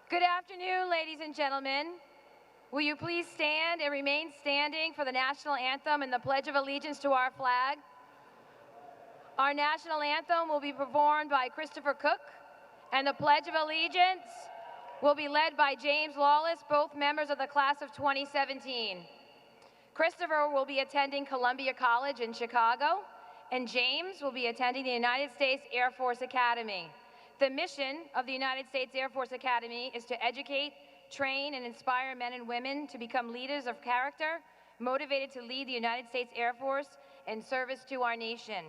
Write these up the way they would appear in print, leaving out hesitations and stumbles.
Good afternoon, ladies and gentlemen. Will you please stand and remain standing for the national anthem and the Pledge of Allegiance to our flag? Our national anthem will be performed by Christopher Cook, and the Pledge of Allegiance will be led by James Lawless, both members of the class of 2017. Christopher will be attending Columbia College in Chicago, and James will be attending the United States Air Force Academy. The mission of the United States Air Force Academy is to educate, train, and inspire men and women to become leaders of character, motivated to lead the United States Air Force in service to our nation.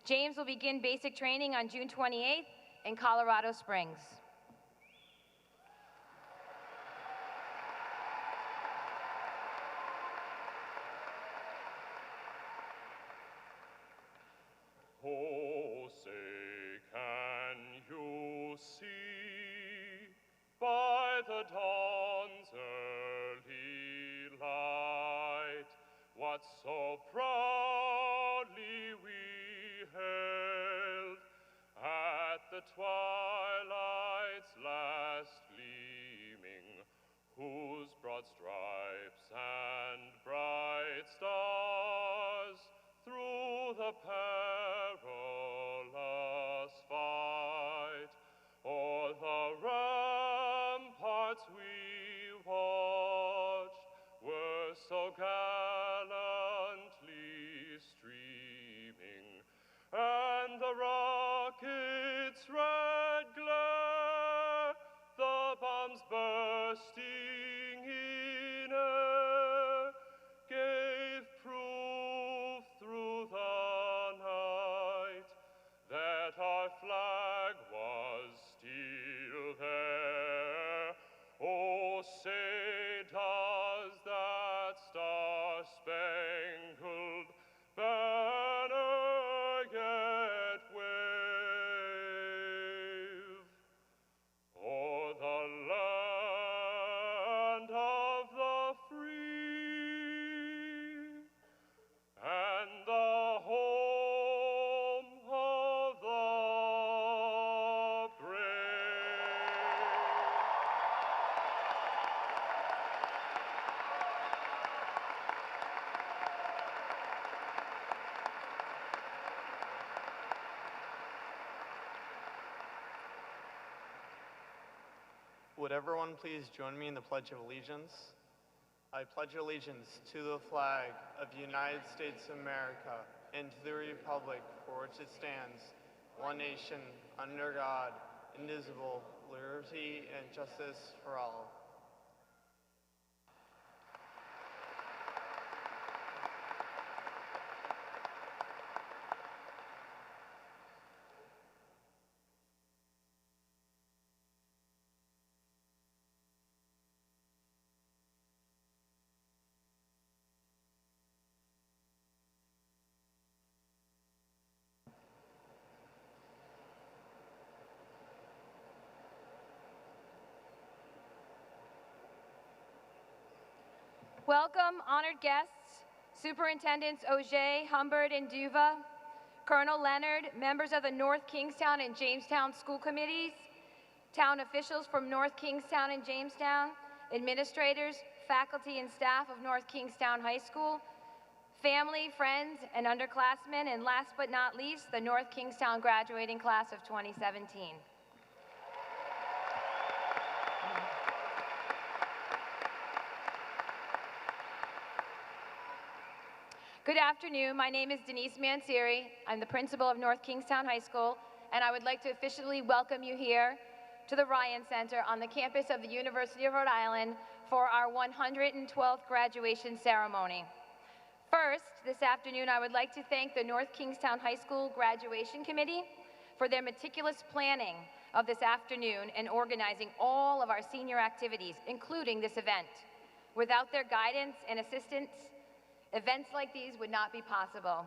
James will begin basic training on June 28th in Colorado Springs. Oh, say, can you see by the dawn's early light what so proudly we hailed at the twilight's last gleaming, whose broad stripes and bright stars through the perilous fight o'er the ramparts we watched were so gallantly streaming, and the rocket's red glare, the bombs bursting in air, gave proof through the night that our flag was still there. Oh, say, does that star-spangled banner yet wave o'er the land of the free and the home of the brave? Would everyone please join me in the Pledge of Allegiance? I pledge allegiance to the flag of the United States of America and to the republic for which it stands, one nation, under God, indivisible, liberty and justice for all. Welcome, honored guests, Superintendents Auger, Humbert, and Duva, Colonel Leonard, members of the North Kingstown and Jamestown School Committees, town officials from North Kingstown and Jamestown, administrators, faculty, and staff of North Kingstown High School, family, friends, and underclassmen, and last but not least, the North Kingstown graduating class of 2017. Good afternoon. My name is Denise Mansieri. I'm the principal of North Kingstown High School, and I would like to officially welcome you here to the Ryan Center on the campus of the University of Rhode Island for our 112th graduation ceremony. First, this afternoon, I would like to thank the North Kingstown High School Graduation Committee for their meticulous planning of this afternoon and organizing all of our senior activities, including this event. Without their guidance and assistance, events like these would not be possible.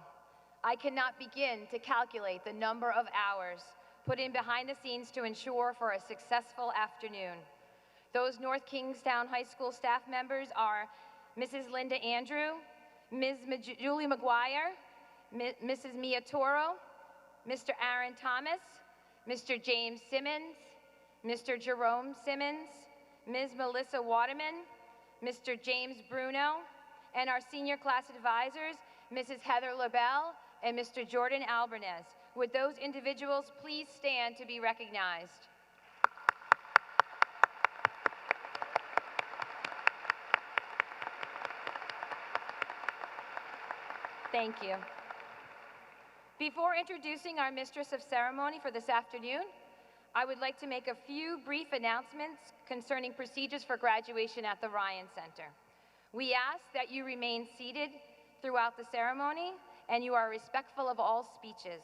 I cannot begin to calculate the number of hours put in behind the scenes to ensure for a successful afternoon. Those North Kingstown High School staff members are Mrs. Linda Andrew, Ms. Julie McGuire, Mrs. Mia Toro, Mr. Aaron Thomas, Mr. James Simmons, Mr. Jerome Simmons, Ms. Melissa Waterman, Mr. James Bruno, and our senior class advisors, Mrs. Heather LaBelle and Mr. Jordan Albanez. Would those individuals please stand to be recognized? Thank you. Before introducing our Mistress of Ceremony for this afternoon, I would like to make a few brief announcements concerning procedures for graduation at the Ryan Center. We ask that you remain seated throughout the ceremony and you are respectful of all speeches.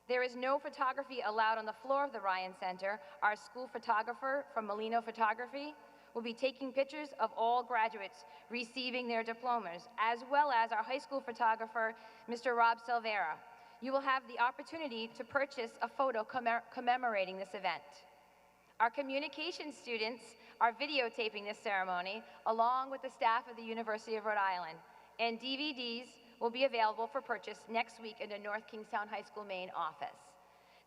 There is no photography allowed on the floor of the Ryan Center. Our school photographer from Molino Photography will be taking pictures of all graduates receiving their diplomas, as well as our high school photographer, Mr. Rob Silvera. You will have the opportunity to purchase a photo commemorating this event. Our communication students are videotaping this ceremony along with the staff of the University of Rhode Island, and DVDs will be available for purchase next week in the North Kingstown High School main office.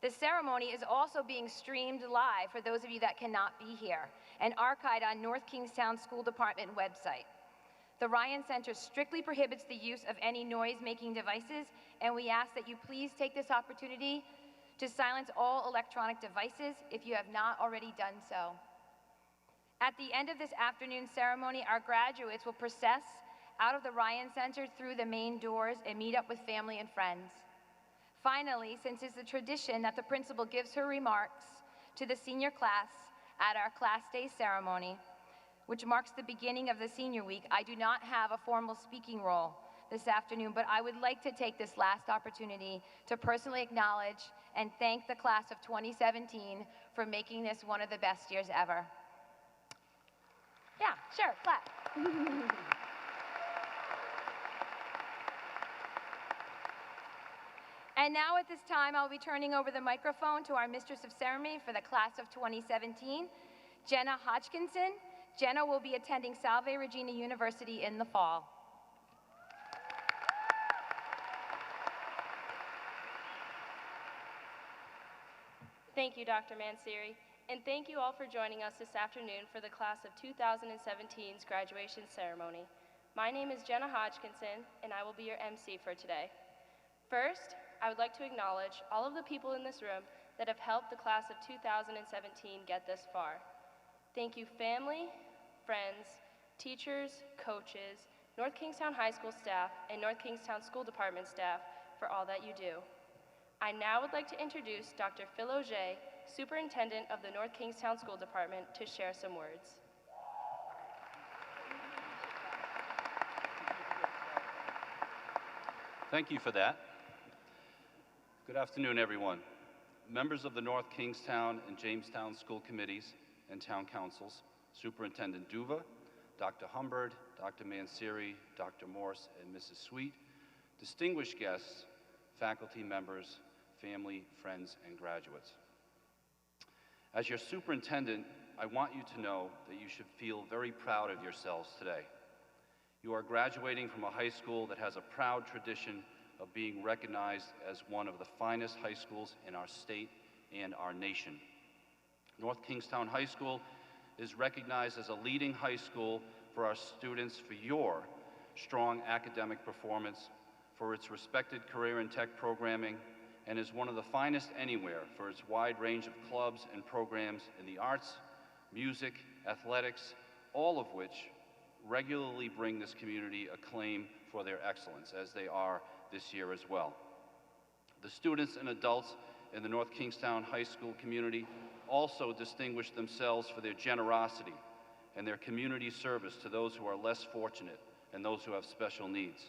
The ceremony is also being streamed live for those of you that cannot be here and archived on North Kingstown School Department website. The Ryan Center strictly prohibits the use of any noise-making devices, and we ask that you please take this opportunity to silence all electronic devices if you have not already done so. At the end of this afternoon's ceremony, our graduates will process out of the Ryan Center through the main doors and meet up with family and friends. Finally, since it's a tradition that the principal gives her remarks to the senior class at our Class Day ceremony, which marks the beginning of the senior week, I do not have a formal speaking role this afternoon, but I would like to take this last opportunity to personally acknowledge and thank the class of 2017 for making this one of the best years ever. Yeah, sure, clap. And now at this time, I'll be turning over the microphone to our Mistress of Ceremony for the class of 2017, Jenna Hodgkinson. Jenna will be attending Salve Regina University in the fall. Thank you, Dr. Mansieri, and thank you all for joining us this afternoon for the class of 2017's graduation ceremony. My name is Jenna Hodgkinson, and I will be your MC for today. First, I would like to acknowledge all of the people in this room that have helped the class of 2017 get this far. Thank you, family, friends, teachers, coaches, North Kingstown High School staff, and North Kingstown School Department staff for all that you do. I now would like to introduce Dr. Phil Auger, Superintendent of the North Kingstown School Department, to share some words. Thank you for that. Good afternoon, everyone. Members of the North Kingstown and Jamestown School Committees and Town Councils, Superintendent Duva, Dr. Humbird, Dr. Mansieri, Dr. Morse, and Mrs. Sweet, distinguished guests, faculty members, family, friends, and graduates. As your superintendent, I want you to know that you should feel very proud of yourselves today. You are graduating from a high school that has a proud tradition of being recognized as one of the finest high schools in our state and our nation. North Kingstown High School is recognized as a leading high school for our students for your strong academic performance, for its respected career and tech programming, and is one of the finest anywhere for its wide range of clubs and programs in the arts, music, athletics, all of which regularly bring this community acclaim for their excellence, as they are this year as well. The students and adults in the North Kingstown High School community also distinguish themselves for their generosity and their community service to those who are less fortunate and those who have special needs.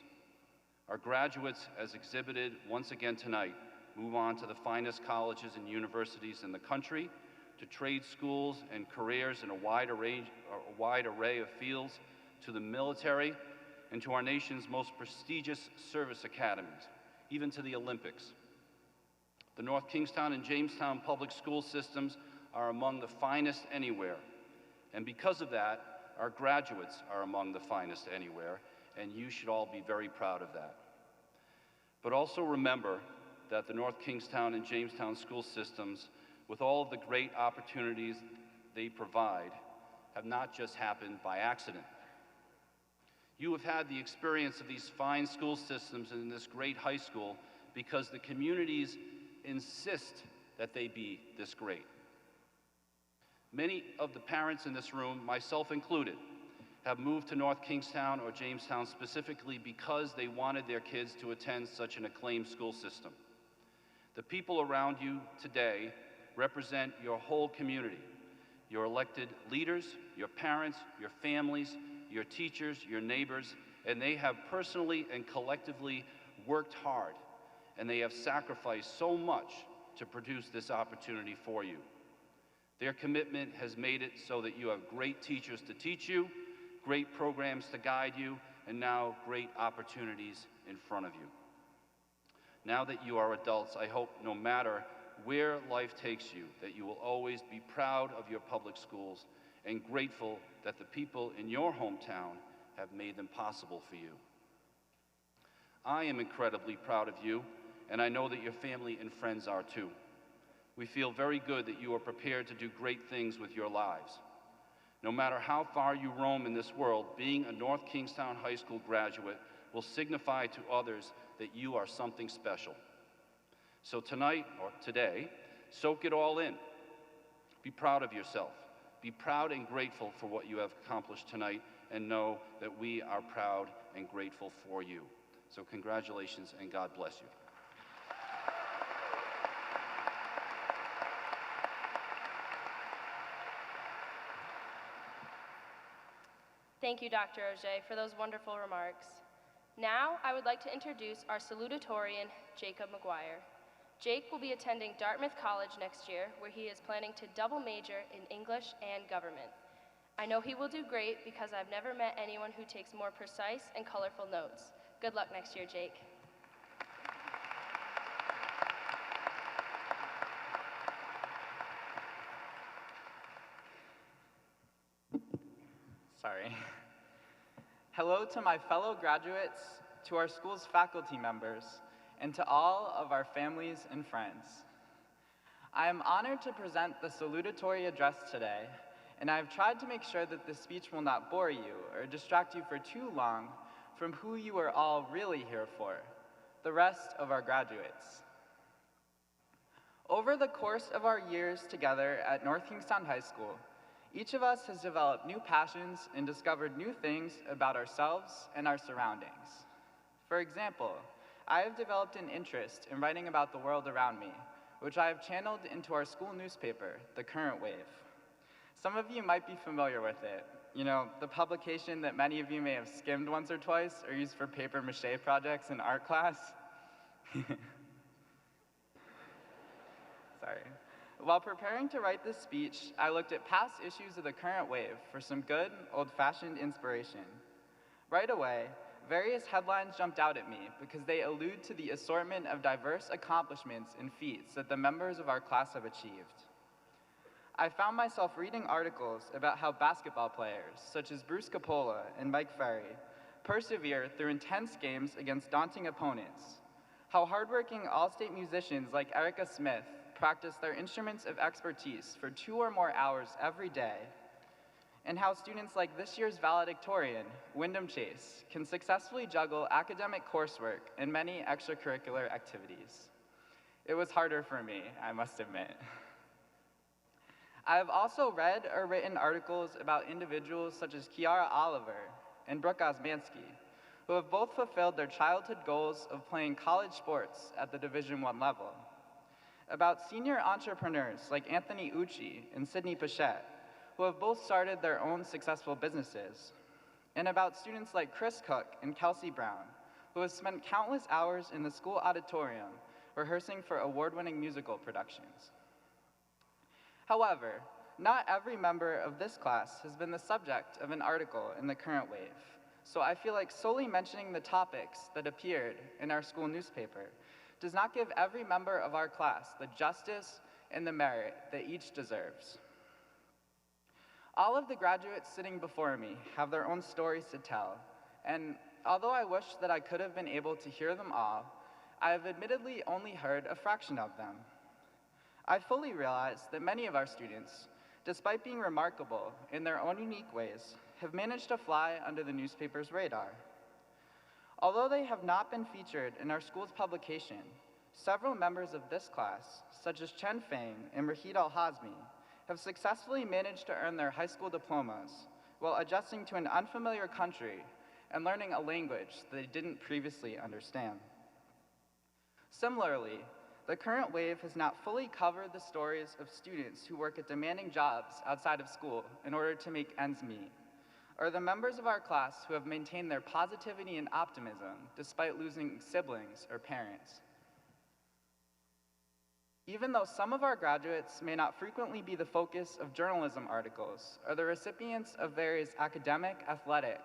Our graduates, as exhibited once again tonight, move on to the finest colleges and universities in the country, to trade schools and careers in a wide array of fields, to the military, and to our nation's most prestigious service academies, even to the Olympics. The North Kingstown and Jamestown public school systems are among the finest anywhere, and because of that, our graduates are among the finest anywhere, and you should all be very proud of that. But also remember that the North Kingstown and Jamestown school systems, with all of the great opportunities they provide, have not just happened by accident. You have had the experience of these fine school systems in this great high school because the communities insist that they be this great. Many of the parents in this room, myself included, have moved to North Kingstown or Jamestown specifically because they wanted their kids to attend such an acclaimed school system. The people around you today represent your whole community, your elected leaders, your parents, your families, your teachers, your neighbors, and they have personally and collectively worked hard, and they have sacrificed so much to produce this opportunity for you. Their commitment has made it so that you have great teachers to teach you, great programs to guide you, and now great opportunities in front of you. Now that you are adults, I hope no matter where life takes you, that you will always be proud of your public schools and grateful that the people in your hometown have made them possible for you. I am incredibly proud of you, and I know that your family and friends are too. We feel very good that you are prepared to do great things with your lives. No matter how far you roam in this world, being a North Kingstown High School graduate will signify to others that you are something special. So tonight, or today, soak it all in. Be proud of yourself. Be proud and grateful for what you have accomplished tonight, and know that we are proud and grateful for you. So congratulations, and God bless you. Thank you, Dr. Auger, for those wonderful remarks. Now, I would like to introduce our salutatorian, Jacob McGuire. Jake will be attending Dartmouth College next year, where he is planning to double major in English and government. I know he will do great because I've never met anyone who takes more precise and colorful notes. Good luck next year, Jake. Sorry. Hello to my fellow graduates, to our school's faculty members, and to all of our families and friends. I am honored to present the salutatory address today, and I have tried to make sure that this speech will not bore you or distract you for too long from who you are all really here for, the rest of our graduates. Over the course of our years together at North Kingstown High School, each of us has developed new passions and discovered new things about ourselves and our surroundings. For example, I have developed an interest in writing about the world around me, which I have channeled into our school newspaper, The Current Wave. Some of you might be familiar with it. You know, the publication that many of you may have skimmed once or twice or used for papier-mâché projects in art class. Sorry. While preparing to write this speech, I looked at past issues of The Current Wave for some good, old-fashioned inspiration. Right away, various headlines jumped out at me because they allude to the assortment of diverse accomplishments and feats that the members of our class have achieved. I found myself reading articles about how basketball players, such as Bruce Capola and Mike Ferry, persevere through intense games against daunting opponents, how hardworking all-state musicians like Erica Smith practice their instruments of expertise for 2 or more hours every day, and how students like this year's valedictorian, Wyndham Chase, can successfully juggle academic coursework and many extracurricular activities. It was harder for me, I must admit. I have also read or written articles about individuals such as Kiara Oliver and Brooke Osmansky, who have both fulfilled their childhood goals of playing college sports at the Division I level, about senior entrepreneurs like Anthony Ucci and Sydney Pichette, who have both started their own successful businesses, and about students like Chris Cook and Kelsey Brown, who have spent countless hours in the school auditorium rehearsing for award-winning musical productions. However, not every member of this class has been the subject of an article in The Current Wave, so I feel like solely mentioning the topics that appeared in our school newspaper does not give every member of our class the justice and the merit that each deserves. All of the graduates sitting before me have their own stories to tell, and although I wish that I could have been able to hear them all, I have admittedly only heard a fraction of them. I fully realize that many of our students despite being remarkable in their own unique ways, have managed to fly under the newspaper's radar. Although they have not been featured in our school's publication, several members of this class, such as Chen Feng and Rahid Al-Hazmi, have successfully managed to earn their high school diplomas while adjusting to an unfamiliar country and learning a language they didn't previously understand. Similarly, the current wave has not fully covered the stories of students who work at demanding jobs outside of school in order to make ends meet, or the members of our class who have maintained their positivity and optimism despite losing siblings or parents. Even though some of our graduates may not frequently be the focus of journalism articles or the recipients of various academic, athletic,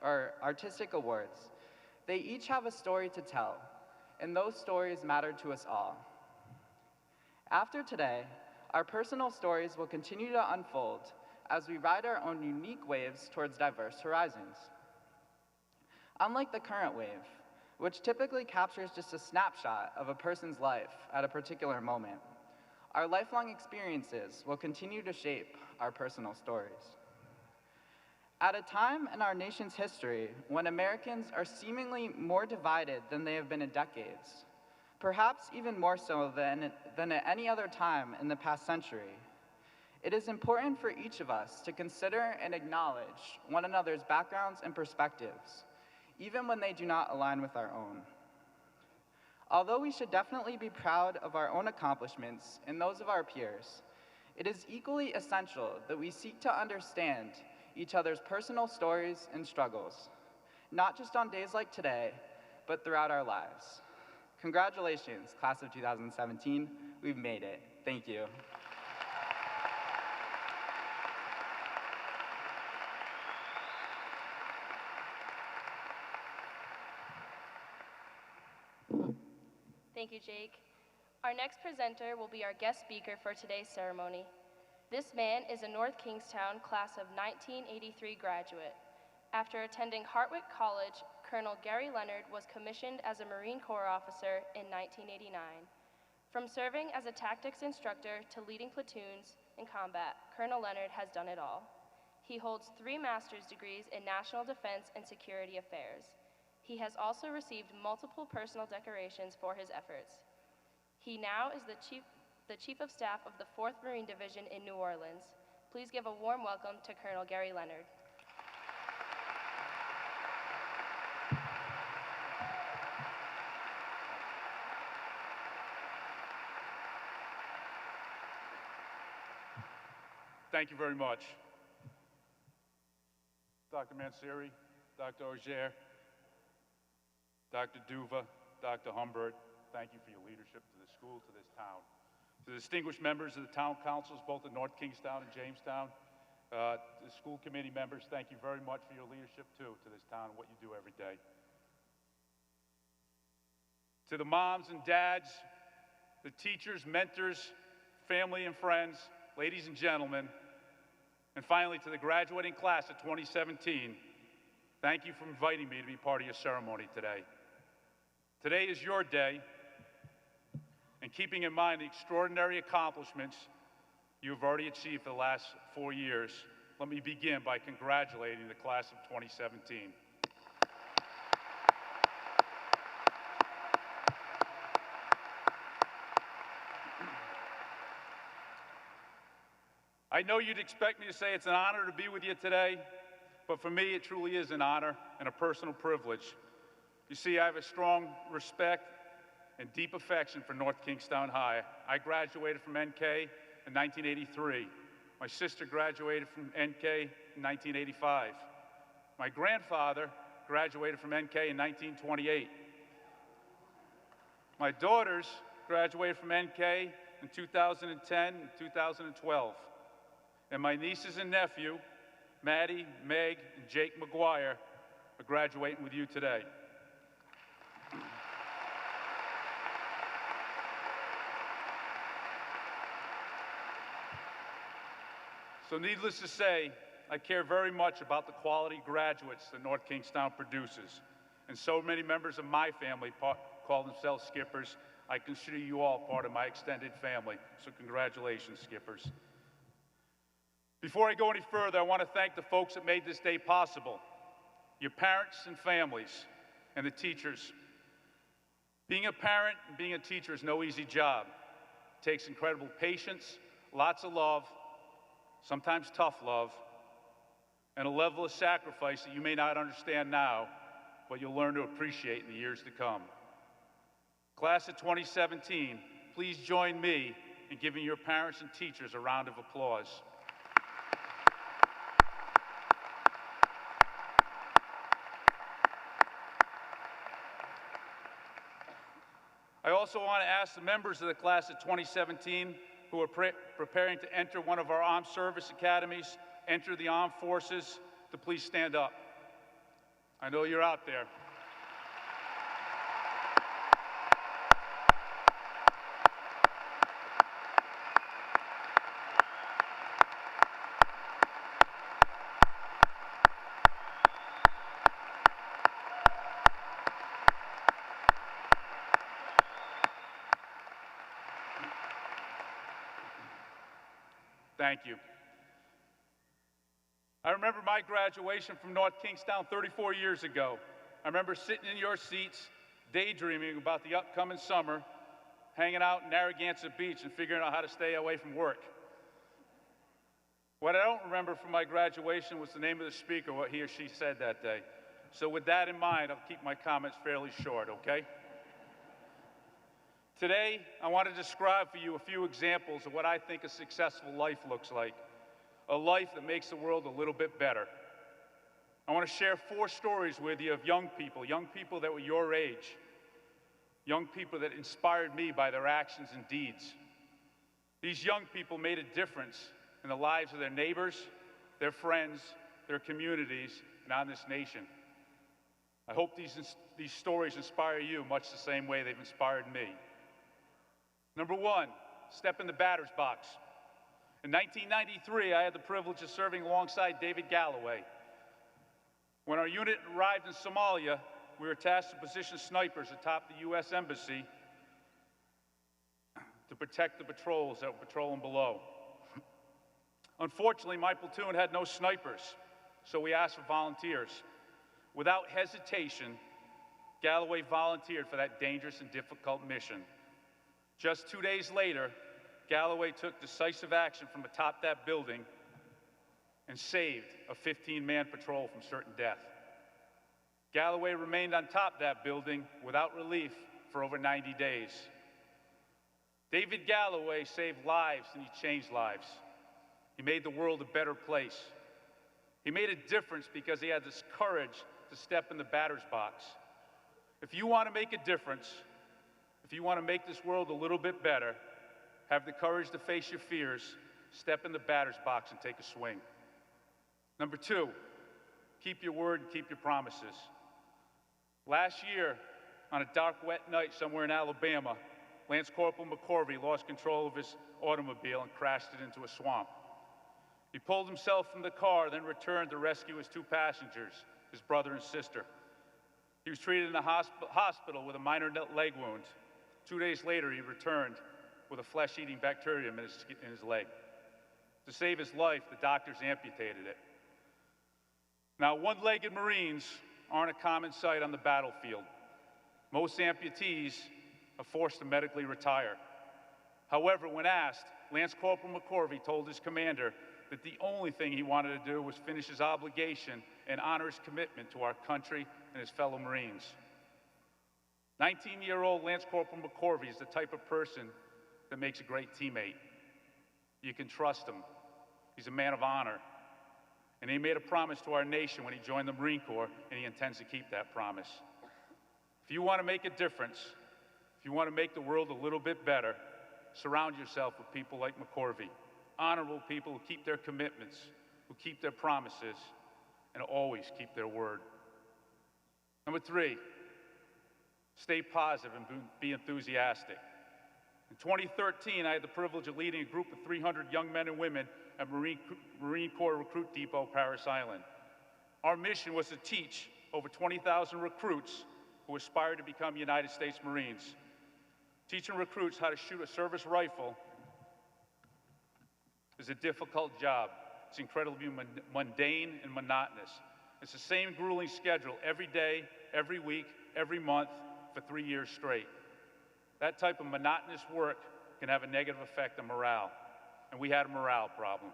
or artistic awards, they each have a story to tell, and those stories matter to us all. After today, our personal stories will continue to unfold as we ride our own unique waves towards diverse horizons. Unlike the current wave, which typically captures just a snapshot of a person's life at a particular moment, our lifelong experiences will continue to shape our personal stories. At a time in our nation's history when Americans are seemingly more divided than they have been in decades, perhaps even more so than at any other time in the past century, it is important for each of us to consider and acknowledge one another's backgrounds and perspectives, even when they do not align with our own. Although we should definitely be proud of our own accomplishments and those of our peers, it is equally essential that we seek to understand each other's personal stories and struggles, not just on days like today, but throughout our lives. Congratulations, class of 2017. We've made it. Thank you. Thank you, Jake. Our next presenter will be our guest speaker for today's ceremony. This man is a North Kingstown class of 1983 graduate. After attending Hartwick College, Colonel Gary Leonard was commissioned as a Marine Corps officer in 1989. From serving as a tactics instructor to leading platoons in combat, Colonel Leonard has done it all. He holds 3 master's degrees in national defense and security affairs. He has also received multiple personal decorations for his efforts. He now is the Chief of Staff of the 4th Marine Division in New Orleans. Please give a warm welcome to Colonel Gary Leonard. Thank you very much. Dr. Mansieri, Dr. Auger, Dr. Duva, Dr. Humbert, thank you for your leadership to the school, to this town. To the distinguished members of the town councils, both in North Kingstown and Jamestown, the school committee members, thank you very much for your leadership too, to this town and what you do every day. To the moms and dads, the teachers, mentors, family and friends, ladies and gentlemen, and finally to the graduating class of 2017, thank you for inviting me to be part of your ceremony today. Today is your day, and keeping in mind the extraordinary accomplishments you have already achieved for the last 4 years, let me begin by congratulating the class of 2017. I know you'd expect me to say it's an honor to be with you today, but for me it truly is an honor and a personal privilege. You see, I have a strong respect and deep affection for North Kingstown High. I graduated from NK in 1983. My sister graduated from NK in 1985. My grandfather graduated from NK in 1928. My daughters graduated from NK in 2010 and 2012. And my nieces and nephew, Maddie, Meg, and Jake McGuire, are graduating with you today. So needless to say, I care very much about the quality graduates that North Kingstown produces. And so many members of my family call themselves Skippers. I consider you all part of my extended family. So congratulations, Skippers. Before I go any further, I want to thank the folks that made this day possible, your parents and families, and the teachers. Being a parent and being a teacher is no easy job. It takes incredible patience, lots of love, sometimes tough love, and a level of sacrifice that you may not understand now, but you'll learn to appreciate in the years to come. Class of 2017, please join me in giving your parents and teachers a round of applause. I also want to ask the members of the class of 2017 who are preparing to enter one of our armed service academies, enter the armed forces, to please stand up. I know you're out there. Thank you. I remember my graduation from North Kingstown 34 years ago. I remember sitting in your seats, daydreaming about the upcoming summer, hanging out in Narragansett Beach and figuring out how to stay away from work. What I don't remember from my graduation was the name of the speaker, what he or she said that day. So with that in mind, I'll keep my comments fairly short, okay? Today, I want to describe for you a few examples of what I think a successful life looks like, a life that makes the world a little bit better. I want to share 4 stories with you of young people that were your age, young people that inspired me by their actions and deeds. These young people made a difference in the lives of their neighbors, their friends, their communities, and on this nation. I hope these stories inspire you much the same way they've inspired me. Number 1, step in the batter's box. In 1993, I had the privilege of serving alongside David Galloway. When our unit arrived in Somalia, we were tasked to position snipers atop the U.S. Embassy to protect the patrols that were patrolling below. Unfortunately, my platoon had no snipers, so we asked for volunteers. Without hesitation, Galloway volunteered for that dangerous and difficult mission. Just 2 days later, Galloway took decisive action from atop that building and saved a 15-man patrol from certain death. Galloway remained on top of that building without relief for over 90 days. David Galloway saved lives and he changed lives. He made the world a better place. He made a difference because he had this courage to step in the batter's box. If you want to make a difference, if you want to make this world a little bit better, have the courage to face your fears, step in the batter's box and take a swing. Number 2, keep your word and keep your promises. Last year, on a dark, wet night somewhere in Alabama, Lance Corporal McCorvey lost control of his automobile and crashed it into a swamp. He pulled himself from the car, then returned to rescue his 2 passengers, his brother and sister. He was treated in the hospital with a minor leg wound. 2 days later, he returned with a flesh-eating bacterium in his leg. To save his life, the doctors amputated it. Now, one-legged Marines aren't a common sight on the battlefield. Most amputees are forced to medically retire. However, when asked, Lance Corporal McCorvey told his commander that the only thing he wanted to do was finish his obligation and honor his commitment to our country and his fellow Marines. 19-year-old Lance Corporal McCorvey is the type of person that makes a great teammate. You can trust him. He's a man of honor. And he made a promise to our nation when he joined the Marine Corps, and he intends to keep that promise. If you want to make a difference, if you want to make the world a little bit better, surround yourself with people like McCorvey, honorable people who keep their commitments, who keep their promises, and always keep their word. Number 3, stay positive and be enthusiastic. In 2013, I had the privilege of leading a group of 300 young men and women at Marine Corps Recruit Depot, Paris Island. Our mission was to teach over 20,000 recruits who aspired to become United States Marines. Teaching recruits how to shoot a service rifle is a difficult job. It's incredibly mundane and monotonous. It's the same grueling schedule every day, every week, every month for 3 years straight. That type of monotonous work can have a negative effect on morale, and we had a morale problem.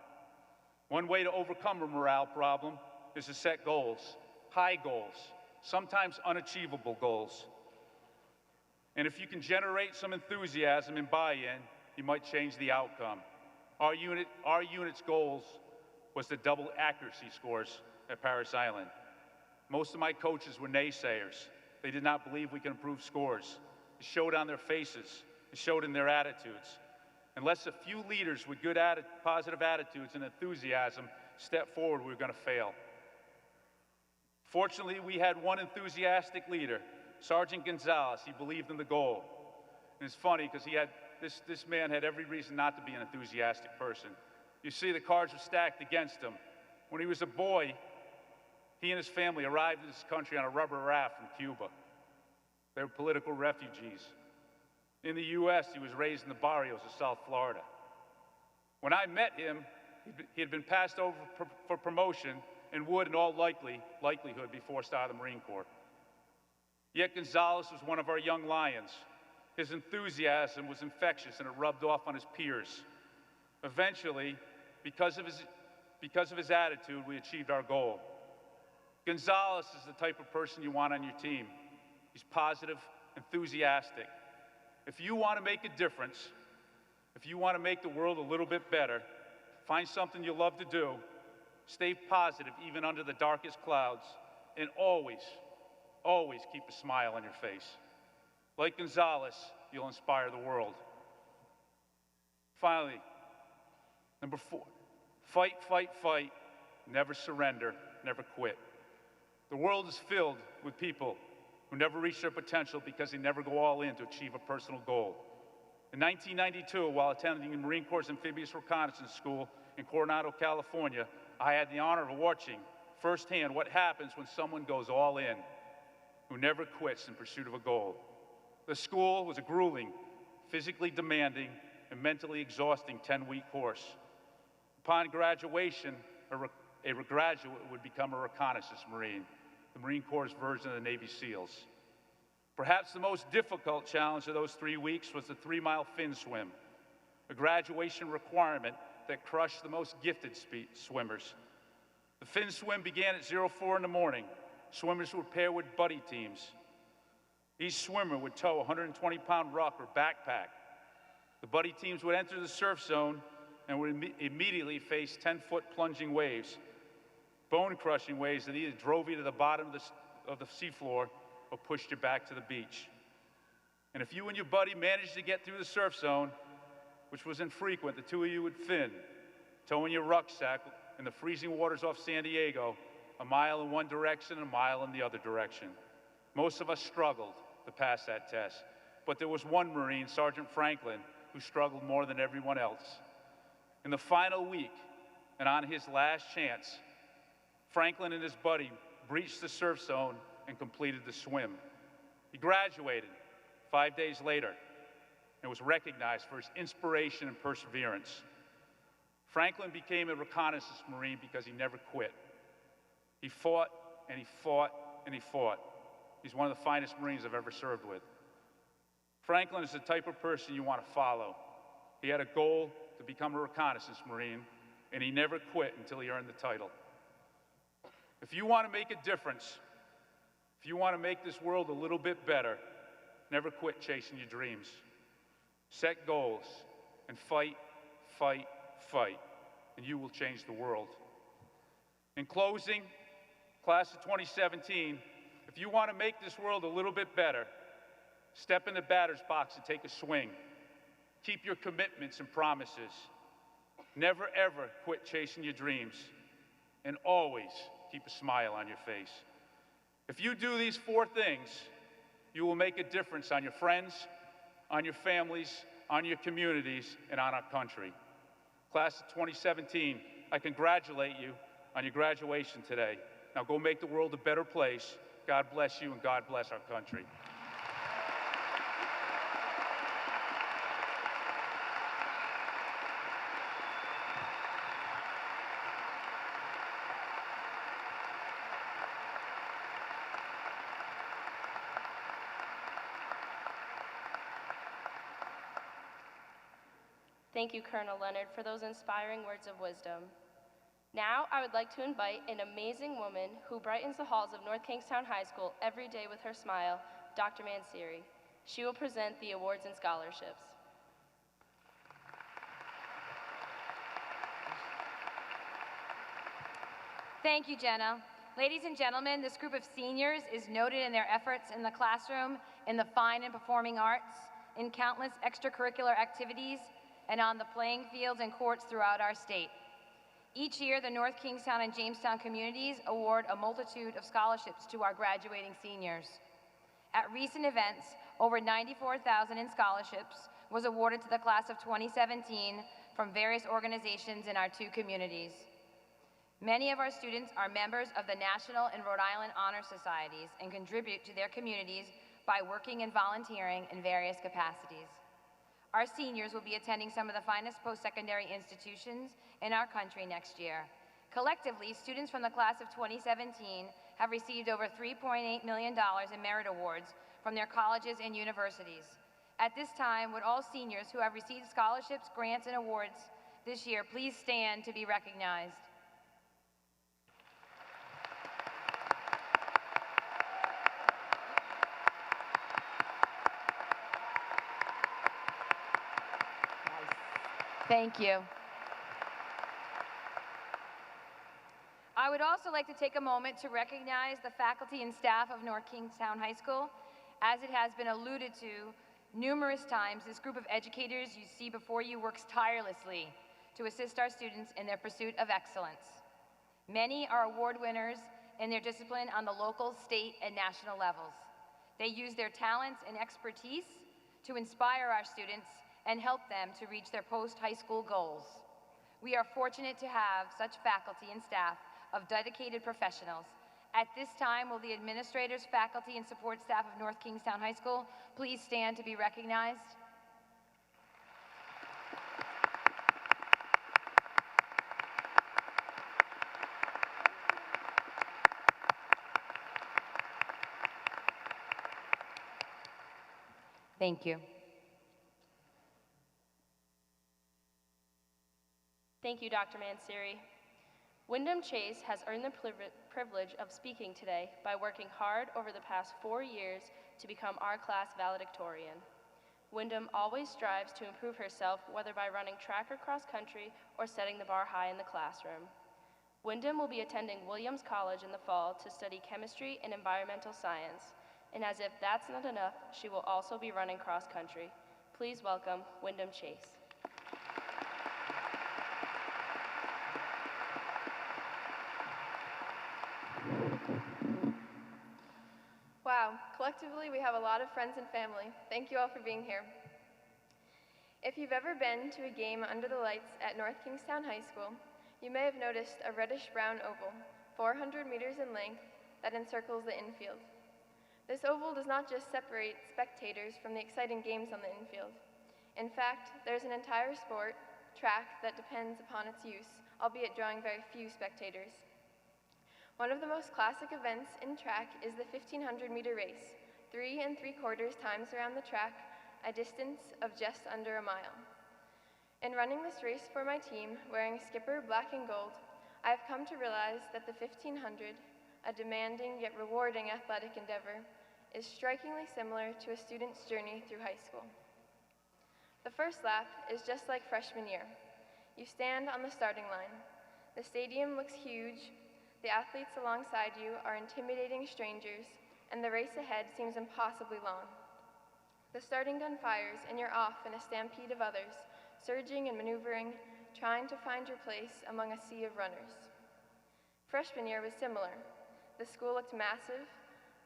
One way to overcome a morale problem is to set goals, high goals, sometimes unachievable goals. And if you can generate some enthusiasm and buy-in, you might change the outcome. Our unit's goals was to double accuracy scores at Parris Island. Most of my coaches were naysayers. They did not believe we could improve scores. It showed on their faces. It showed in their attitudes. Unless a few leaders with good positive attitudes and enthusiasm step forward, we were going to fail. Fortunately, we had one enthusiastic leader, Sergeant Gonzalez. He believed in the goal. And it's funny because this man had every reason not to be an enthusiastic person. You see, the cards were stacked against him. When he was a boy, he and his family arrived in this country on a rubber raft from Cuba. They were political refugees. In the U.S., he was raised in the barrios of South Florida. When I met him, he had been passed over for promotion and would, in all likelihood, be forced out of the Marine Corps. Yet Gonzalez was one of our young lions. His enthusiasm was infectious, and it rubbed off on his peers. Eventually, because of his attitude, we achieved our goal. Gonzalez is the type of person you want on your team. He's positive, enthusiastic. If you want to make a difference, if you want to make the world a little bit better, find something you love to do, stay positive even under the darkest clouds, and always, always keep a smile on your face. Like Gonzalez, you'll inspire the world. Finally, number 4, fight, fight, fight, never surrender, never quit. The world is filled with people who never reach their potential because they never go all in to achieve a personal goal. In 1992, while attending the Marine Corps Amphibious Reconnaissance School in Coronado, California, I had the honor of watching firsthand what happens when someone goes all in, who never quits in pursuit of a goal. The school was a grueling, physically demanding, and mentally exhausting 10-week course. Upon graduation, a graduate would become a reconnaissance Marine, the Marine Corps' version of the Navy SEALs. Perhaps the most difficult challenge of those 3 weeks was the 3-mile fin swim, a graduation requirement that crushed the most gifted swimmers. The fin swim began at 04 in the morning. Swimmers would pair with buddy teams. Each swimmer would tow a 120-pound ruck or backpack. The buddy teams would enter the surf zone and would immediately face 10-foot plunging waves, bone-crushing waves that either drove you to the bottom of the seafloor or pushed you back to the beach. And if you and your buddy managed to get through the surf zone, which was infrequent, the two of you would fin, towing your rucksack in the freezing waters off San Diego, a mile in one direction and a mile in the other direction. Most of us struggled to pass that test, but there was one Marine, Sergeant Franklin, who struggled more than everyone else. In the final week, and on his last chance, Franklin and his buddy breached the surf zone and completed the swim. He graduated 5 days later and was recognized for his inspiration and perseverance. Franklin became a reconnaissance Marine because he never quit. He fought and he fought and he fought. He's one of the finest Marines I've ever served with. Franklin is the type of person you want to follow. He had a goal to become a reconnaissance Marine, and he never quit until he earned the title. If you want to make a difference, if you want to make this world a little bit better, never quit chasing your dreams. Set goals and fight, fight, fight, and you will change the world. In closing, class of 2017, if you want to make this world a little bit better, step in the batter's box and take a swing. Keep your commitments and promises. Never, ever quit chasing your dreams. And always keep a smile on your face. If you do these 4 things, you will make a difference on your friends, on your families, on your communities, and on our country. Class of 2017, I congratulate you on your graduation today. Now go make the world a better place. God bless you, and God bless our country. Thank you, Colonel Leonard, for those inspiring words of wisdom. Now, I would like to invite an amazing woman who brightens the halls of North Kingstown High School every day with her smile, Dr. Mansiri. She will present the awards and scholarships. Thank you, Jenna. Ladies and gentlemen, this group of seniors is noted in their efforts in the classroom, in the fine and performing arts, in countless extracurricular activities, and on the playing fields and courts throughout our state. Each year, the North Kingstown and Jamestown communities award a multitude of scholarships to our graduating seniors. At recent events, over $94,000 in scholarships was awarded to the class of 2017 from various organizations in our two communities. Many of our students are members of the National and Rhode Island Honor Societies and contribute to their communities by working and volunteering in various capacities. Our seniors will be attending some of the finest post-secondary institutions in our country next year. Collectively, students from the class of 2017 have received over $3.8 million in merit awards from their colleges and universities. At this time, would all seniors who have received scholarships, grants, and awards this year please stand to be recognized? Thank you. I would also like to take a moment to recognize the faculty and staff of North Kingstown High School. As it has been alluded to numerous times, this group of educators you see before you works tirelessly to assist our students in their pursuit of excellence. Many are award winners in their discipline on the local, state, and national levels. They use their talents and expertise to inspire our students and help them to reach their post-high school goals. We are fortunate to have such faculty and staff of dedicated professionals. At this time, will the administrators, faculty, and support staff of North Kingstown High School please stand to be recognized? Thank you. Thank you, Dr. Mansiri. Wyndham Chase has earned the privilege of speaking today by working hard over the past 4 years to become our class valedictorian. Wyndham always strives to improve herself, whether by running track or cross country or setting the bar high in the classroom. Wyndham will be attending Williams College in the fall to study chemistry and environmental science. And as if that's not enough, she will also be running cross country. Please welcome Wyndham Chase. Wow, collectively we have a lot of friends and family. Thank you all for being here. If you've ever been to a game under the lights at North Kingstown High School, you may have noticed a reddish-brown oval, 400 meters in length, that encircles the infield. This oval does not just separate spectators from the exciting games on the infield. In fact, there's an entire sport, track, that depends upon its use, albeit drawing very few spectators. One of the most classic events in track is the 1,500-meter race, 3 3/4 times around the track, a distance of just under a mile. In running this race for my team, wearing skipper black and gold, I have come to realize that the 1,500, a demanding yet rewarding athletic endeavor, is strikingly similar to a student's journey through high school. The first lap is just like freshman year. You stand on the starting line. The stadium looks huge. The athletes alongside you are intimidating strangers, and the race ahead seems impossibly long. The starting gun fires, and you're off in a stampede of others, surging and maneuvering, trying to find your place among a sea of runners. Freshman year was similar. The school looked massive,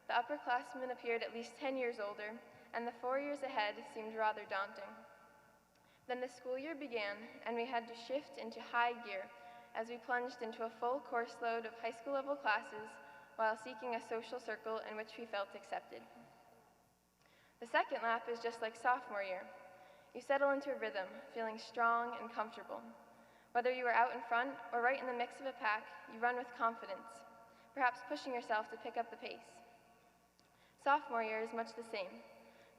the upperclassmen appeared at least 10 years older, and the 4 years ahead seemed rather daunting. Then the school year began, and we had to shift into high gear as we plunged into a full course load of high school level classes while seeking a social circle in which we felt accepted. The second lap is just like sophomore year. You settle into a rhythm, feeling strong and comfortable. Whether you are out in front or right in the mix of a pack, you run with confidence, perhaps pushing yourself to pick up the pace. Sophomore year is much the same.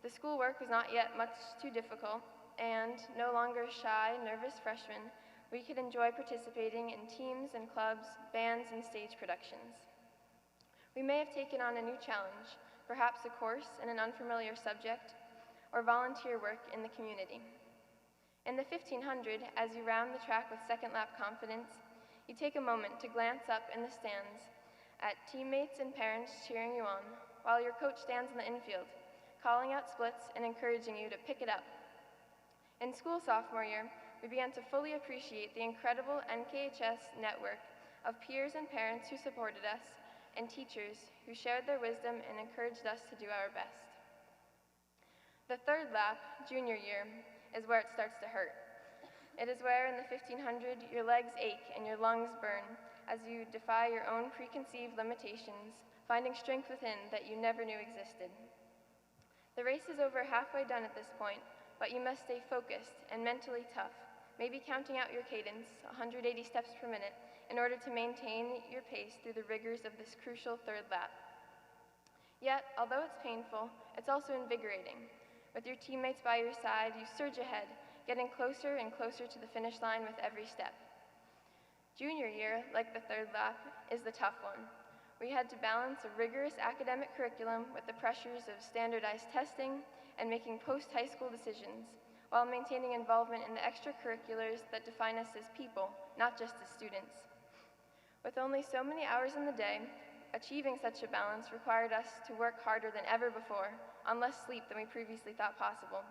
The schoolwork was not yet much too difficult, and, no longer shy, nervous freshmen, we could enjoy participating in teams and clubs, bands, and stage productions. We may have taken on a new challenge, perhaps a course in an unfamiliar subject, or volunteer work in the community. In the 1500, as you round the track with second lap confidence, you take a moment to glance up in the stands at teammates and parents cheering you on, while your coach stands in the infield, calling out splits and encouraging you to pick it up. In school sophomore year, we began to fully appreciate the incredible NKHS network of peers and parents who supported us, and teachers who shared their wisdom and encouraged us to do our best. The third lap, junior year, is where it starts to hurt. It is where, in the 1500, your legs ache and your lungs burn as you defy your own preconceived limitations, finding strength within that you never knew existed. The race is over halfway done at this point, but you must stay focused and mentally tough, maybe counting out your cadence, 180 steps per minute, in order to maintain your pace through the rigors of this crucial third lap. Yet, although it's painful, it's also invigorating. With your teammates by your side, you surge ahead, getting closer and closer to the finish line with every step. Junior year, like the third lap, is the tough one. We had to balance a rigorous academic curriculum with the pressures of standardized testing and making post-high school decisions, while maintaining involvement in the extracurriculars that define us as people, not just as students. With only so many hours in the day, achieving such a balance required us to work harder than ever before, on less sleep than we previously thought possible.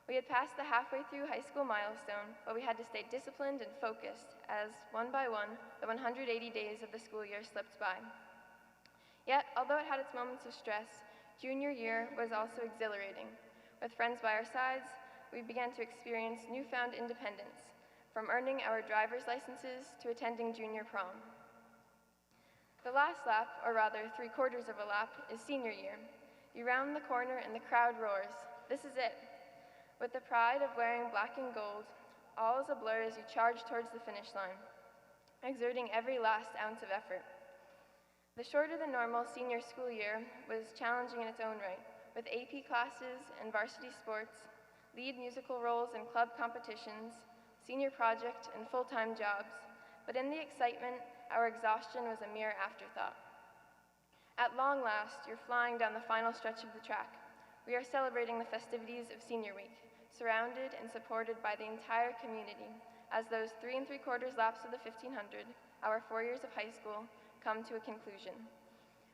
We had passed the halfway through high school milestone, but we had to stay disciplined and focused as, one by one, the 180 days of the school year slipped by. Yet, although it had its moments of stress, junior year was also exhilarating. With friends by our sides, we began to experience newfound independence, from earning our driver's licenses to attending junior prom. The last lap, or rather 3/4 of a lap, is senior year. You round the corner and the crowd roars. This is it. With the pride of wearing black and gold, all is a blur as you charge towards the finish line, exerting every last ounce of effort. The shorter than normal senior school year was challenging in its own right, with AP classes and varsity sports, lead musical roles and club competitions, senior project and full-time jobs, but in the excitement, our exhaustion was a mere afterthought. At long last, you're flying down the final stretch of the track. We are celebrating the festivities of Senior Week, surrounded and supported by the entire community, as those 3 3/4 laps of the 1500, our 4 years of high school, come to a conclusion.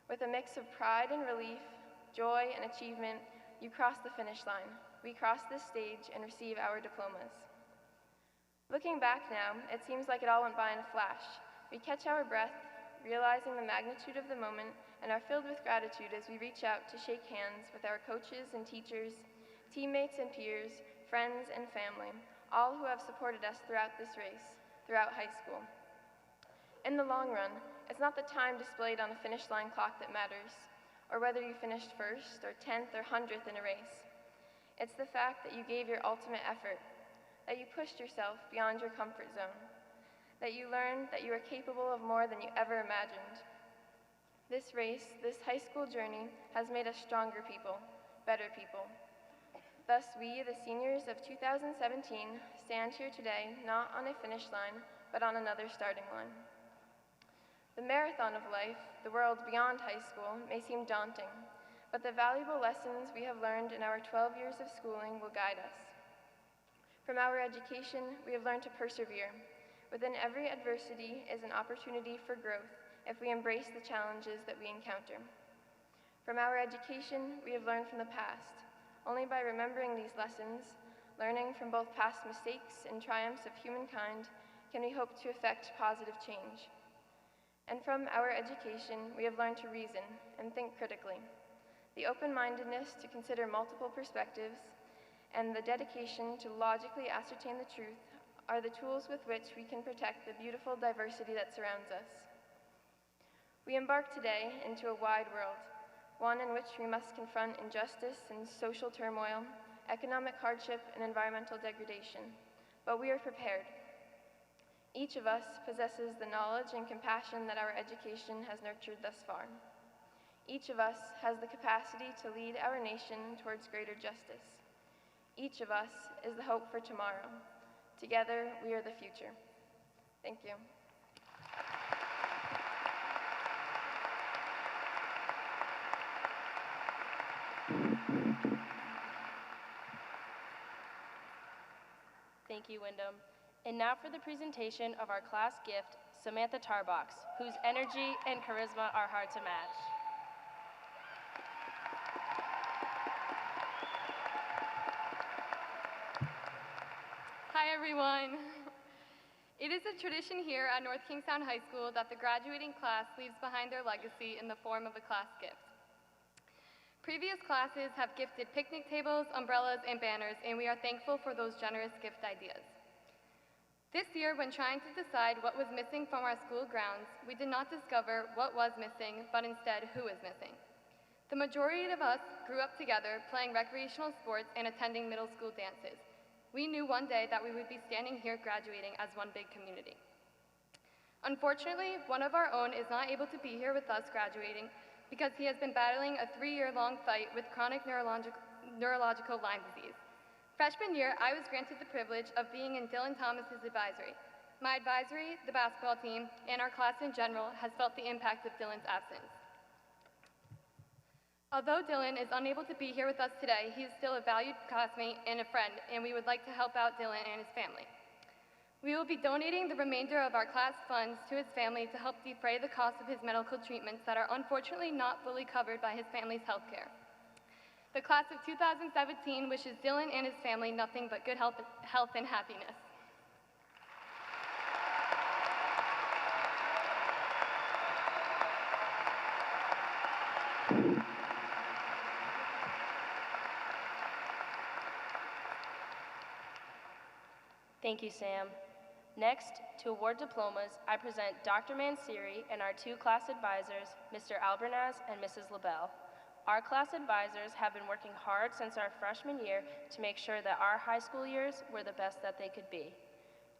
With a mix of pride and relief, joy and achievement, you cross the finish line. We cross this stage and receive our diplomas. Looking back now, it seems like it all went by in a flash. We catch our breath, realizing the magnitude of the moment, and are filled with gratitude as we reach out to shake hands with our coaches and teachers, teammates and peers, friends and family, all who have supported us throughout this race, throughout high school. In the long run, it's not the time displayed on a finish line clock that matters, or whether you finished first or 10th or 100th in a race. It's the fact that you gave your ultimate effort, that you pushed yourself beyond your comfort zone, that you learned that you are capable of more than you ever imagined. This race, this high school journey, has made us stronger people, better people. Thus, we, the seniors of 2017, stand here today not on a finish line, but on another starting line. The marathon of life, the world beyond high school, may seem daunting, but the valuable lessons we have learned in our 12 years of schooling will guide us. From our education, we have learned to persevere. Within every adversity is an opportunity for growth if we embrace the challenges that we encounter. From our education, we have learned from the past. Only by remembering these lessons, learning from both past mistakes and triumphs of humankind, can we hope to effect positive change. And from our education, we have learned to reason and think critically. The open-mindedness to consider multiple perspectives and the dedication to logically ascertain the truth are the tools with which we can protect the beautiful diversity that surrounds us. We embark today into a wide world, one in which we must confront injustice and social turmoil, economic hardship and environmental degradation, but we are prepared. Each of us possesses the knowledge and compassion that our education has nurtured thus far. Each of us has the capacity to lead our nation towards greater justice. Each of us is the hope for tomorrow. Together, we are the future. Thank you. Thank you, Wyndham. And now for the presentation of our class gift, Samantha Tarbox, whose energy and charisma are hard to match. Hi, everyone. It is a tradition here at North Kingstown High School that the graduating class leaves behind their legacy in the form of a class gift. Previous classes have gifted picnic tables, umbrellas, and banners, and we are thankful for those generous gift ideas. This year, when trying to decide what was missing from our school grounds, we did not discover what was missing, but instead who is missing. The majority of us grew up together playing recreational sports and attending middle school dances. We knew one day that we would be standing here graduating as one big community. Unfortunately, one of our own is not able to be here with us graduating because he has been battling a 3-year-long fight with chronic neurological Lyme disease. Freshman year, I was granted the privilege of being in Dylan Thomas's advisory. My advisory, the basketball team, and our class in general has felt the impact of Dylan's absence. Although Dylan is unable to be here with us today, he is still a valued classmate and a friend, and we would like to help out Dylan and his family. We will be donating the remainder of our class funds to his family to help defray the cost of his medical treatments that are unfortunately not fully covered by his family's health care. The class of 2017 wishes Dylan and his family nothing but good health and happiness. Thank you, Sam. Next, to award diplomas, I present Dr. Mansiri and our 2 class advisors, Mr. Albernaz and Mrs. LaBelle. Our class advisors have been working hard since our freshman year to make sure that our high school years were the best that they could be.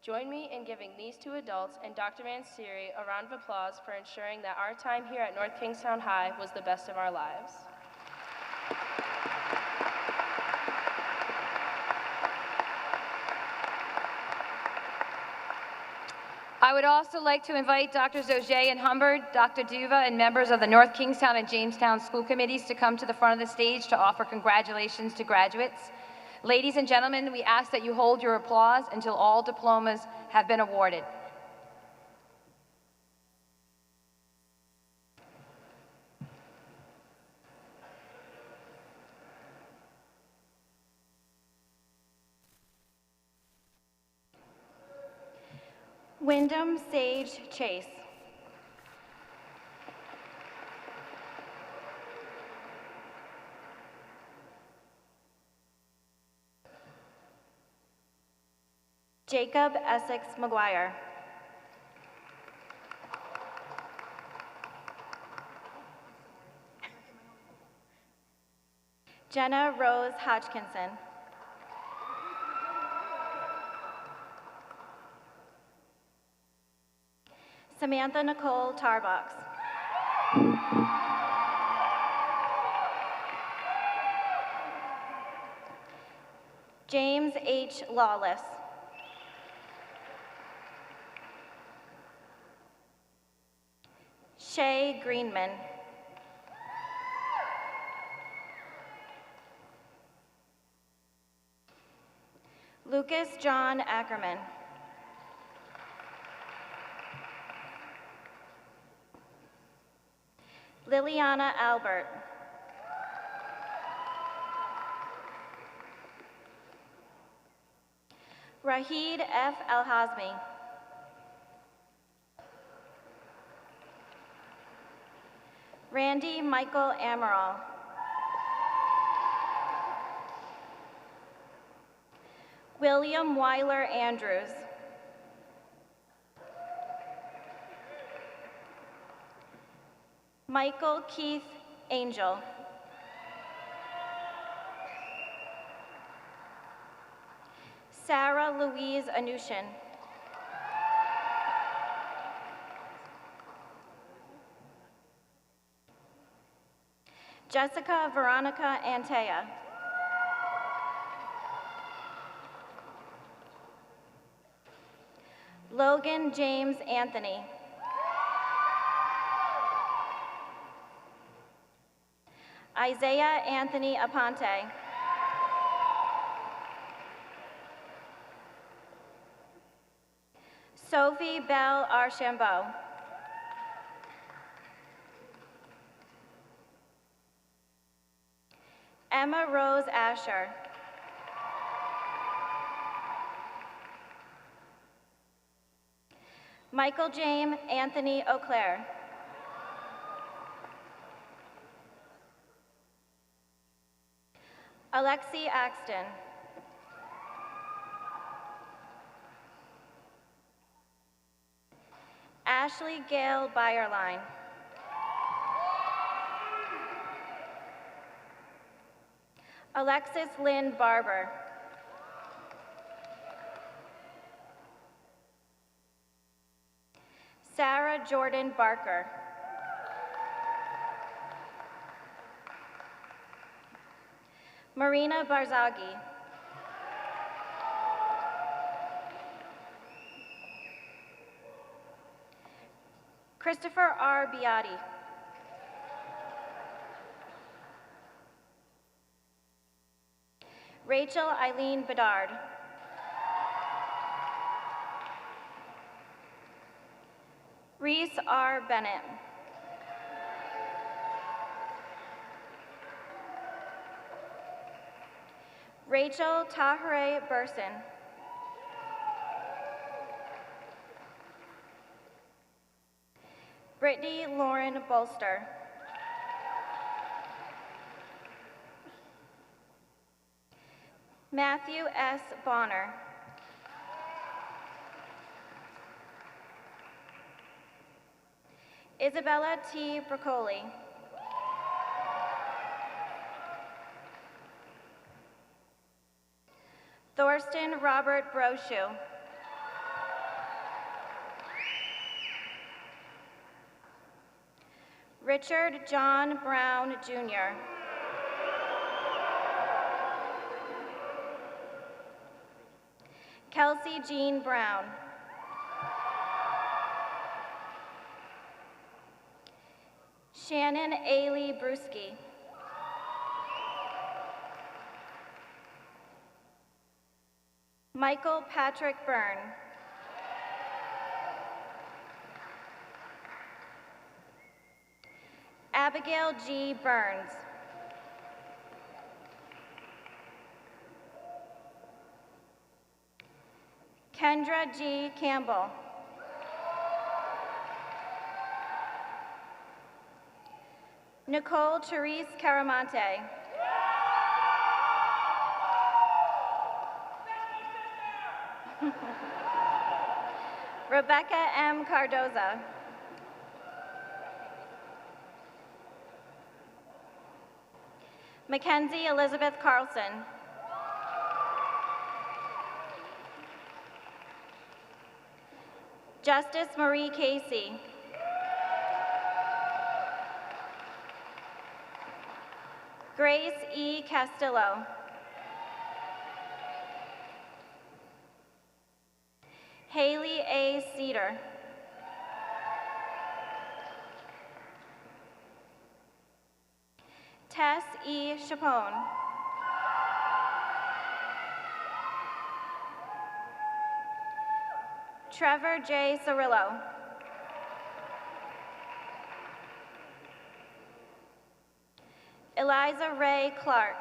Join me in giving these 2 adults and Dr. Mansiri a round of applause for ensuring that our time here at North Kingstown High was the best of our lives. I would also like to invite Drs. Auger and Humbert, Dr. Duva, and members of the North Kingstown and Jamestown school committees to come to the front of the stage to offer congratulations to graduates. Ladies and gentlemen, we ask that you hold your applause until all diplomas have been awarded. Wyndham Sage Chase. Jacob Essex McGuire. Jenna Rose Hodgkinson. Samantha Nicole Tarbox. James H. Lawless. Shay Greenman. Lucas John Ackerman. Liliana Albert. Rahid F. Al-Hazmi. Randy Michael Amaral. William Weiler Andrews. Michael Keith Angel. Sarah Louise Anushin. Jessica Veronica Antea. Logan James Anthony. Isaiah Anthony Aponte. Sophie Belle Archambault. Emma Rose Asher. Michael James Anthony Auclair. Alexi Axton. Ashley Gale Byerline. Alexis Lynn Barber. Sarah Jordan Barker. Marina Barzaghi. Christopher R. Biatti. Rachel Eileen Bedard. Reese R. Bennett. Rachel Tahare Burson. Brittany Lauren Bolster. Matthew S. Bonner. Isabella T. Broccoli. Thorsten Robert Brochu. Richard John Brown, Jr. Kelsey Jean Brown. Shannon Ailey Brusky. Michael Patrick Byrne. Abigail G. Burns. Kendra G. Campbell. Nicole Therese Caramante. Rebecca M. Cardoza. Mackenzie Elizabeth Carlson. Justice Marie Casey. Grace E. Castillo. Haley A. Cedar. Tess E. Chapone. Trevor J. Cirillo. Eliza Ray Clark.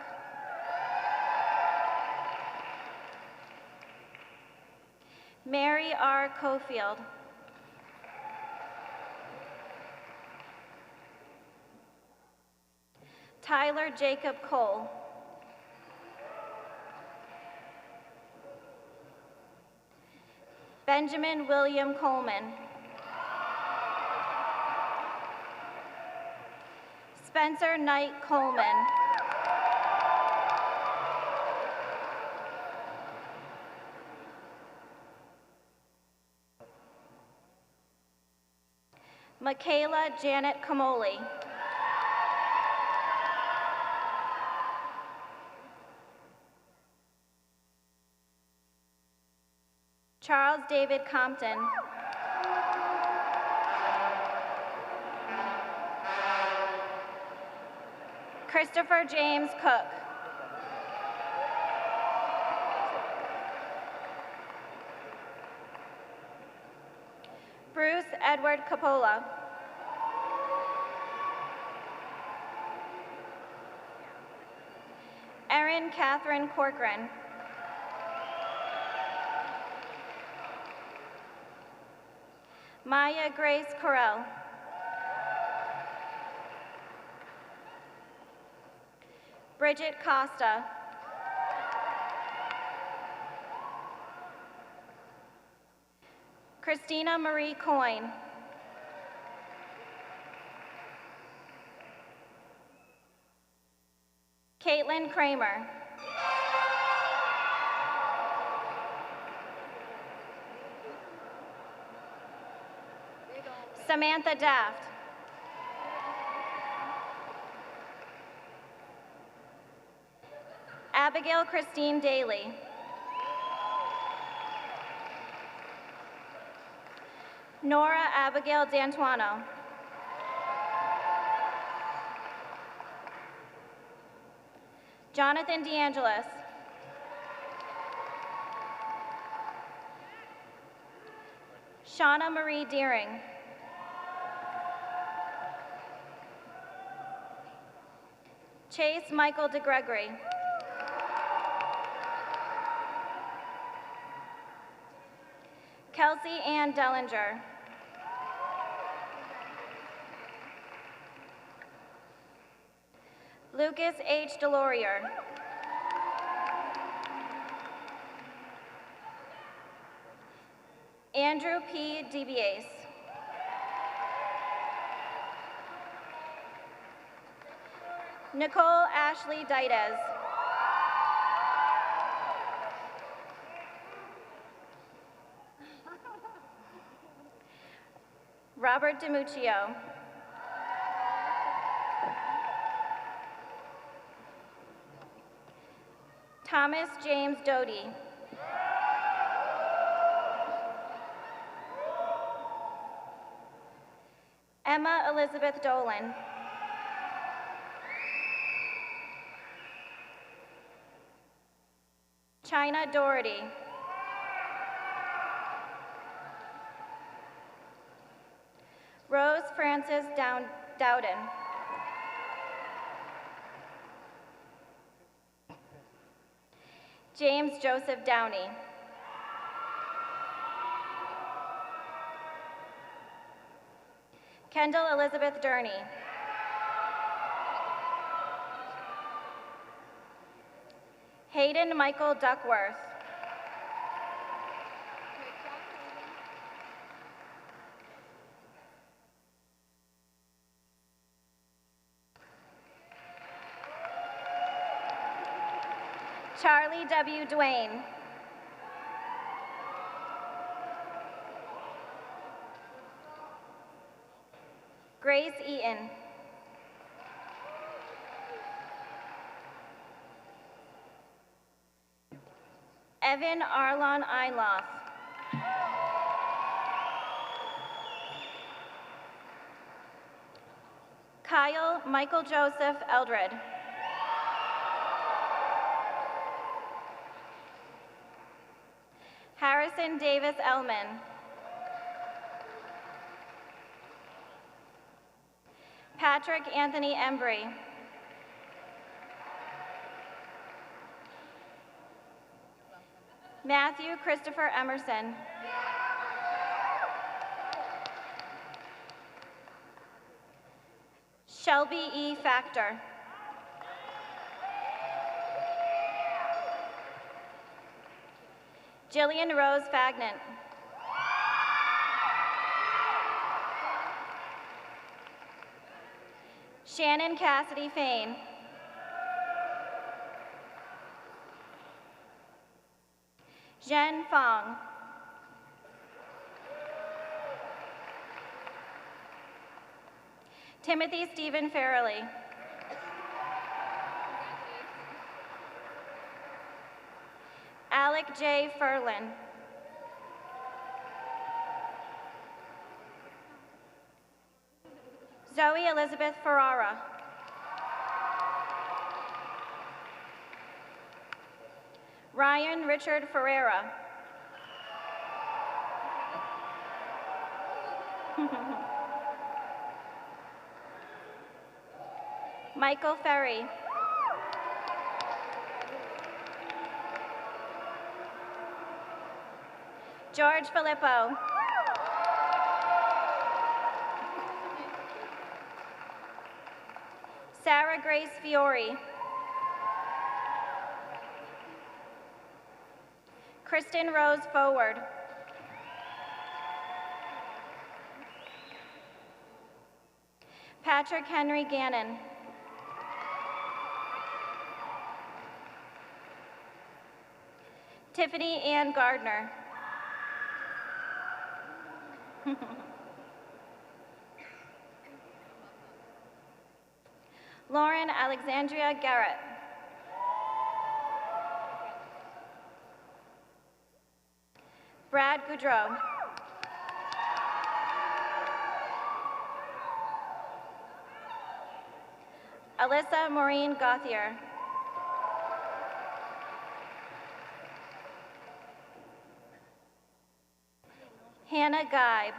Mary R. Cofield. Tyler Jacob Cole. Benjamin William Coleman. Spencer Knight Coleman. Michaela Janet Camoli. Charles David Compton. Christopher James Cook. Bruce Edward Capola. Erin Catherine Corcoran. Maya Grace Correll. Bridget Costa. Christina Marie Coyne. Caitlin Kramer. Samantha Daft. Abigail Christine Daly. Nora Abigail D'Antuano. Jonathan DeAngelis. Shauna Marie Deering. Chase Michael DeGregory. Kelsey Ann Dellinger. Lucas H. Delorier. Andrew P. DeBiase. Nicole Ashley Dites. Robert DiMuccio. Thomas James Doty. Emma Elizabeth Dolan. China Doherty. Rose Frances Dowden. James Joseph Downey. Kendall Elizabeth Durney. Hayden Michael Duckworth. Charlie W. Duane. Grace Eaton. Evan Arlon Eiloff. Kyle Michael Joseph Eldred. Harrison Davis Elman. Patrick Anthony Embry. Matthew Christopher Emerson. Shelby E. Factor. Jillian Rose Fagnant. Shannon Cassidy Fain. Zhen Fong. Timothy Stephen Farrelly. Alec J. Furlan. Zoe Elizabeth Ferrara. Ryan Richard Ferreira. Michael Ferry. George Filippo. Sarah Grace Fiore. Kristen Rose Forward. Patrick Henry Gannon. Tiffany Ann Gardner. Lauren Alexandria Garrett. Brad Goudreau. Alyssa Maureen Gauthier. Hannah Geib.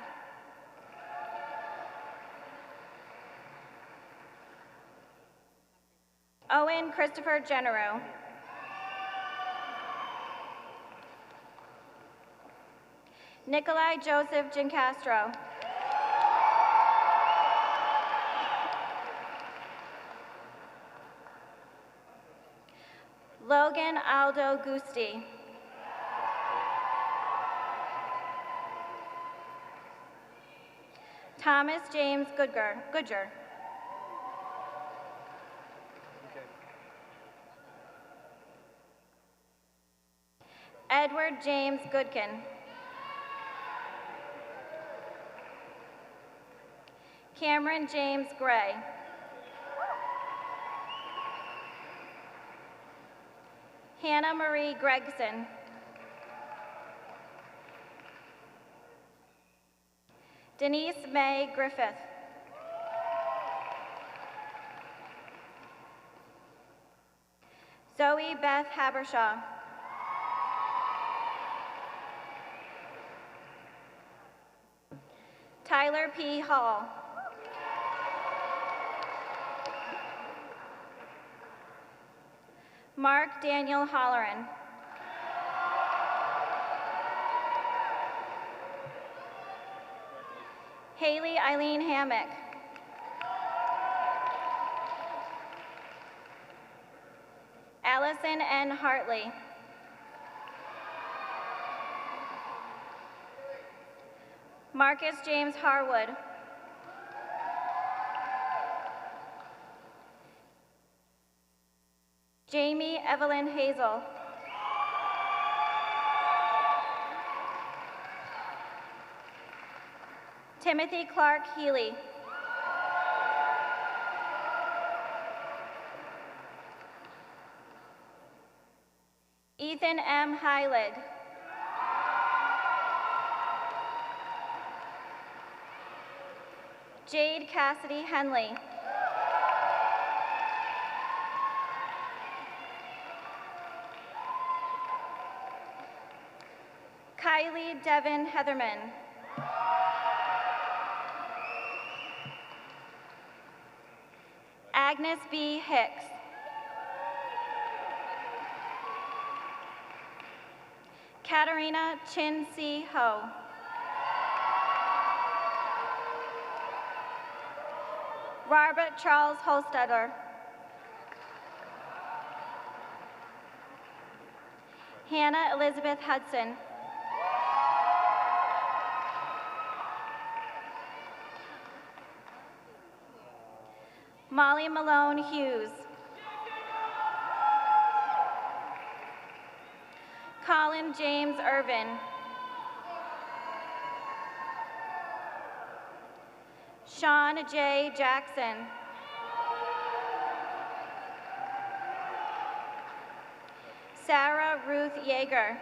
Owen Christopher Generou. Nikolai Joseph Gincastro. Logan Aldo Gusti. Thomas James Goodger. Edward James Goodkin. Cameron James Gray. Hannah Marie Gregson. Denise May Griffith. Zoe Beth Habershaw. Tyler P. Hall. Mark Daniel Holleran. Haley Eileen Hammock. Allison N. Hartley. Marcus James Harwood. Jamie Evelyn Hazel. Timothy Clark Healy. Ethan M. Heilig. Jade Cassidy Henley. Kylie Devin Heatherman. Agnes B. Hicks. Katarina Chin Si Ho. Robert Charles Holstetter. Hannah Elizabeth Hudson. Molly Malone Hughes. Colin James Irvin. Sean J. Jackson. Sarah Ruth Yeager.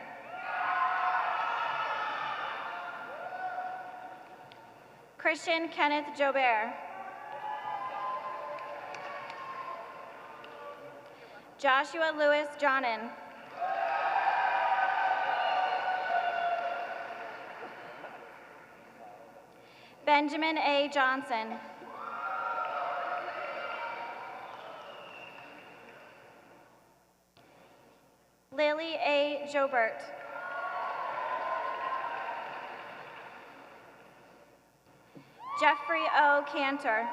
Christian Kenneth Jobert. Joshua Lewis Johnnon. Benjamin A. Johnson. Lily A. Jobert. Jeffrey O. Cantor.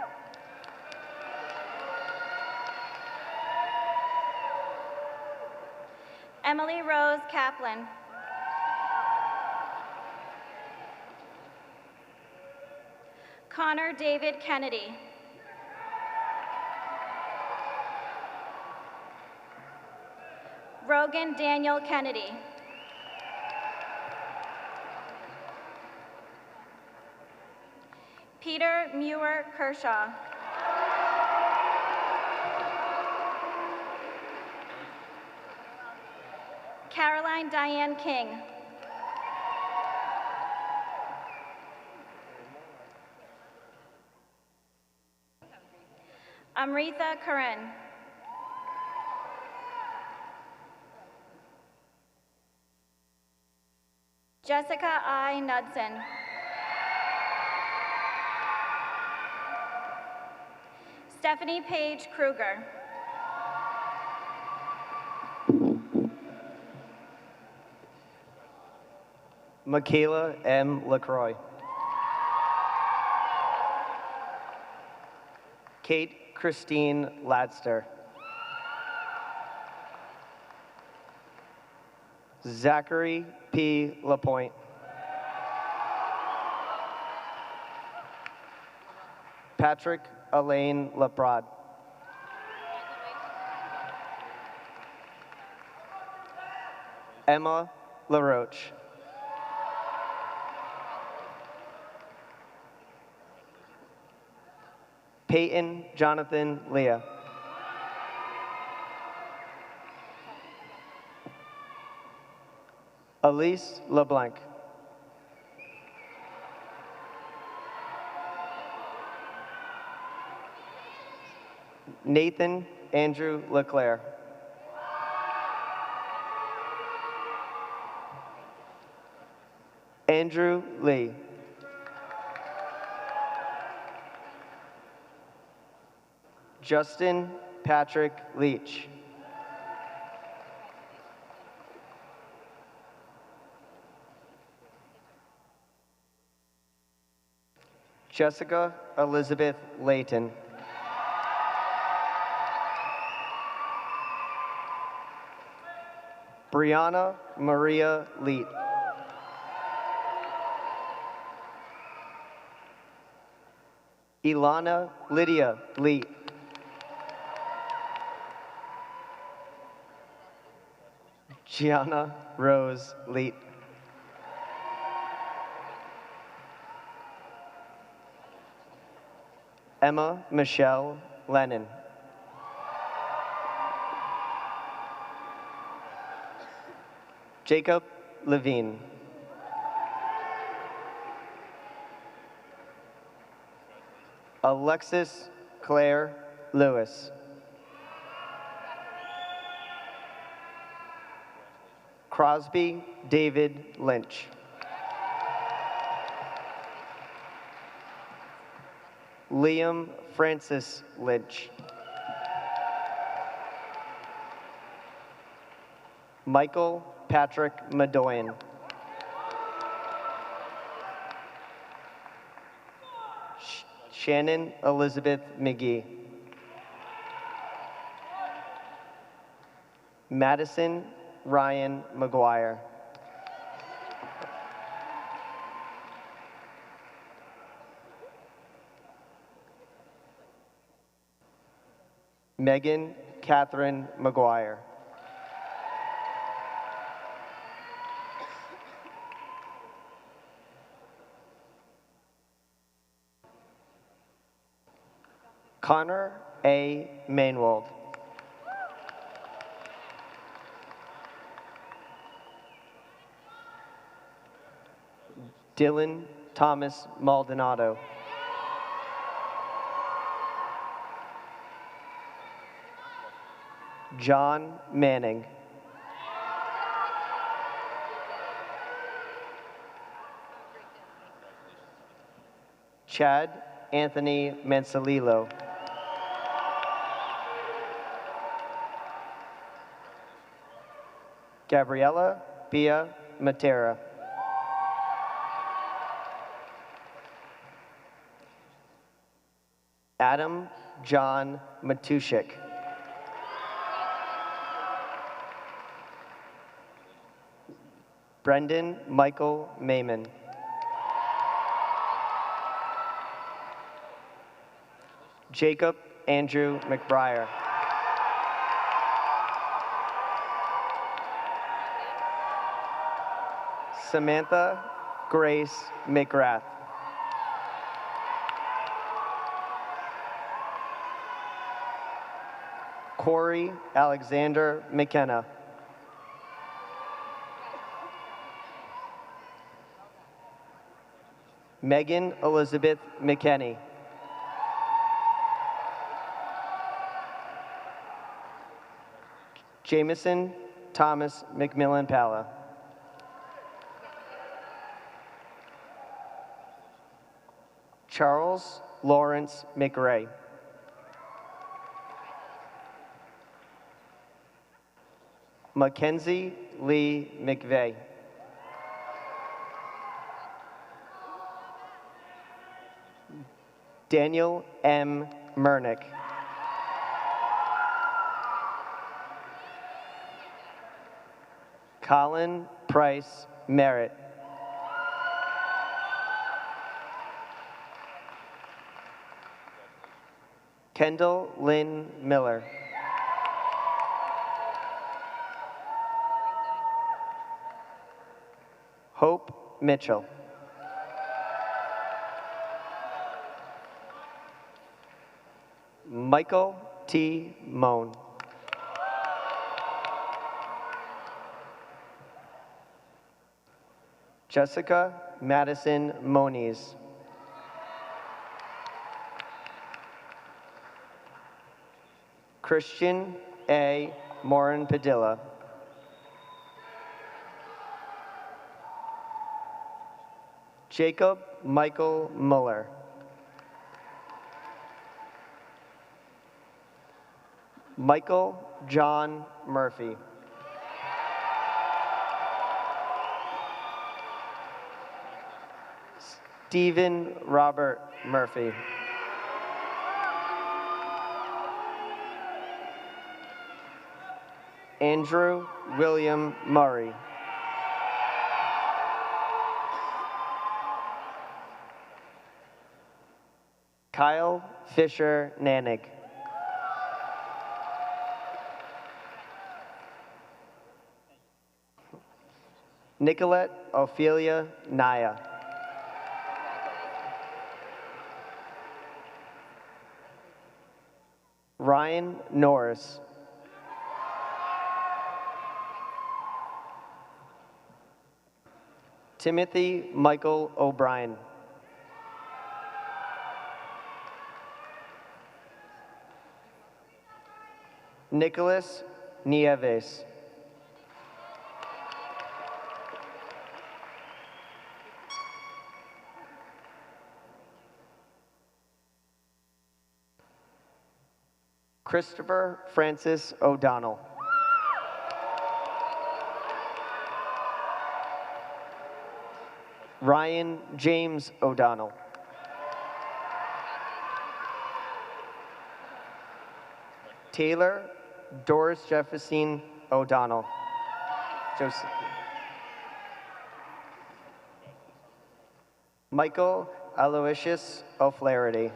Emily Rose Kaplan. Connor David Kennedy. Rogan Daniel Kennedy. Peter Muir Kershaw. Caroline Diane King. Amrita Karan. Jessica I. Knudsen. Stephanie Paige Kruger. Michaela M. LaCroix. Kate Christine Ladster. Zachary P. Lapointe. Patrick Elaine Laprade. Emma LaRoche. Peyton Jonathan Leah. Elise LeBlanc. Nathan Andrew Leclerc. Andrew Lee. Justin Patrick Leach. Jessica Elizabeth Layton. Brianna Maria Leet. Ilana Lydia Leet. Gianna Rose Leet. Emma Michelle Lennon. Jacob Levine. Alexis Claire Lewis. Crosby David Lynch. Liam Francis Lynch. Michael Patrick Madoyan. Shannon Elizabeth McGee. Madison Ryan McGuire. Megan Catherine McGuire. Connor A. Mainwald. Dylan Thomas Maldonado. John Manning. Chad Anthony Mansalilo. Gabriella Bia Matera. Adam John Matushik. Brendan Michael Mayman. Jacob Andrew McBriar. Samantha Grace McGrath. Corey Alexander McKenna. Megan Elizabeth McKenney. Jameson Thomas McMillan Pala. Charles Lawrence McRae. Mackenzie Lee McVeigh. Daniel M. Murnick. Colin Price Merritt. Kendall Lynn Miller. Hope Mitchell. Michael T. Moan. Jessica Madison Moniz. Christian A. Morin Padilla. Jacob Michael Muller. Michael John Murphy. Stephen Robert Murphy. Andrew William Murray. Kyle Fisher Nanig. Nicolette Ophelia Naya. Ryan Norris. Timothy Michael O'Brien. Nicholas Nieves. Christopher Francis O'Donnell. Ryan James O'Donnell. Taylor Doris Jefferson O'Donnell. Joseph. Michael Aloysius O'Flaherty.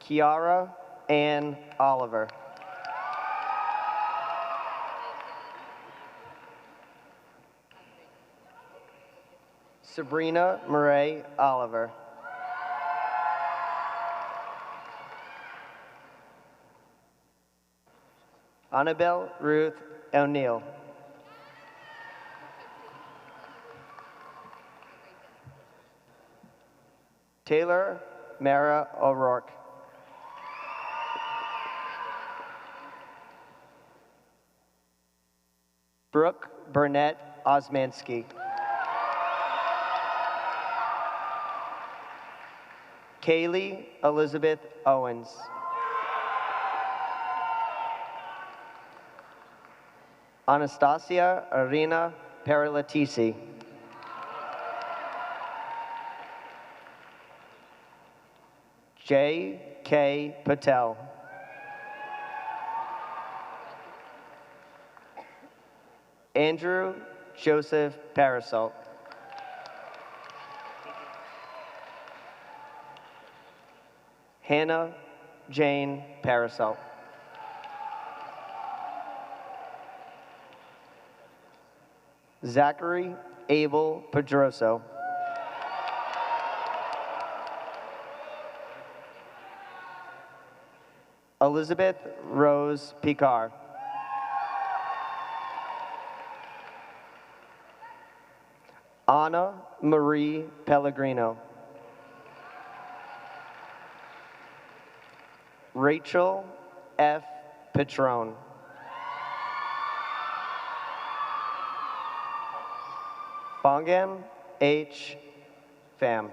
Kiara Ann Oliver. Sabrina Murray Oliver. Annabelle Ruth O'Neill. Taylor Mara O'Rourke. Brooke Burnett Osmansky. Kaylee Elizabeth Owens. Anastasia Arena Paralatisi. J. K. Patel. Andrew Joseph Parasol. Hannah Jane Parasol. Zachary Abel Pedroso. Elizabeth Rose Picard. Anna Marie Pellegrino. Rachel F. Petrone. Bongam H. Pham.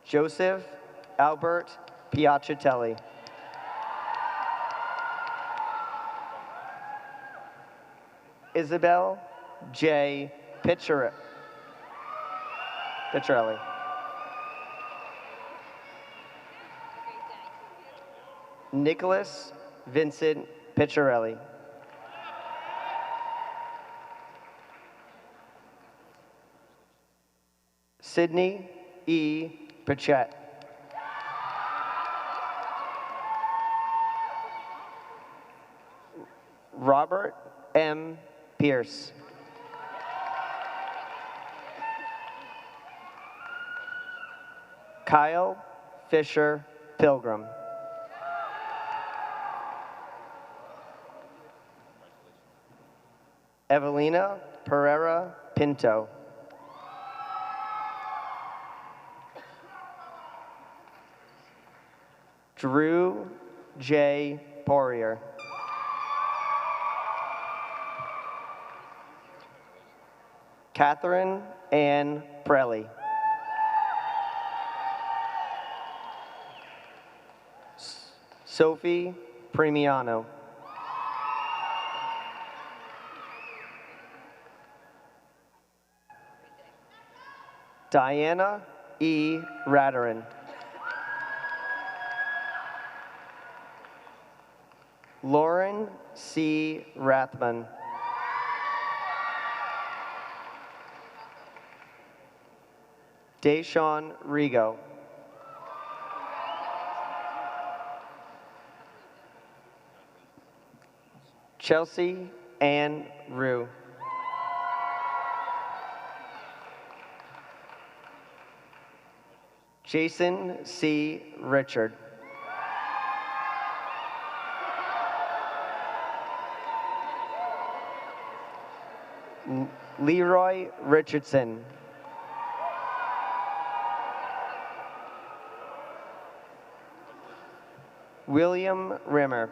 Joseph Albert Piacitelli. Isabel J. Pitrelli. Nicholas Vincent Picciarelli. Sydney E. Pritchett. Robert M. Pierce. Kyle Fisher Pilgrim. Evelina Pereira Pinto. Drew J. Poirier. Catherine Ann Prelli. Sophie Premiano. Diana E. Ratterin. Lauren C. Rathman. Deshawn Rigo. Chelsea Ann Rue. Jason C. Richard. Leroy Richardson. William Rimmer.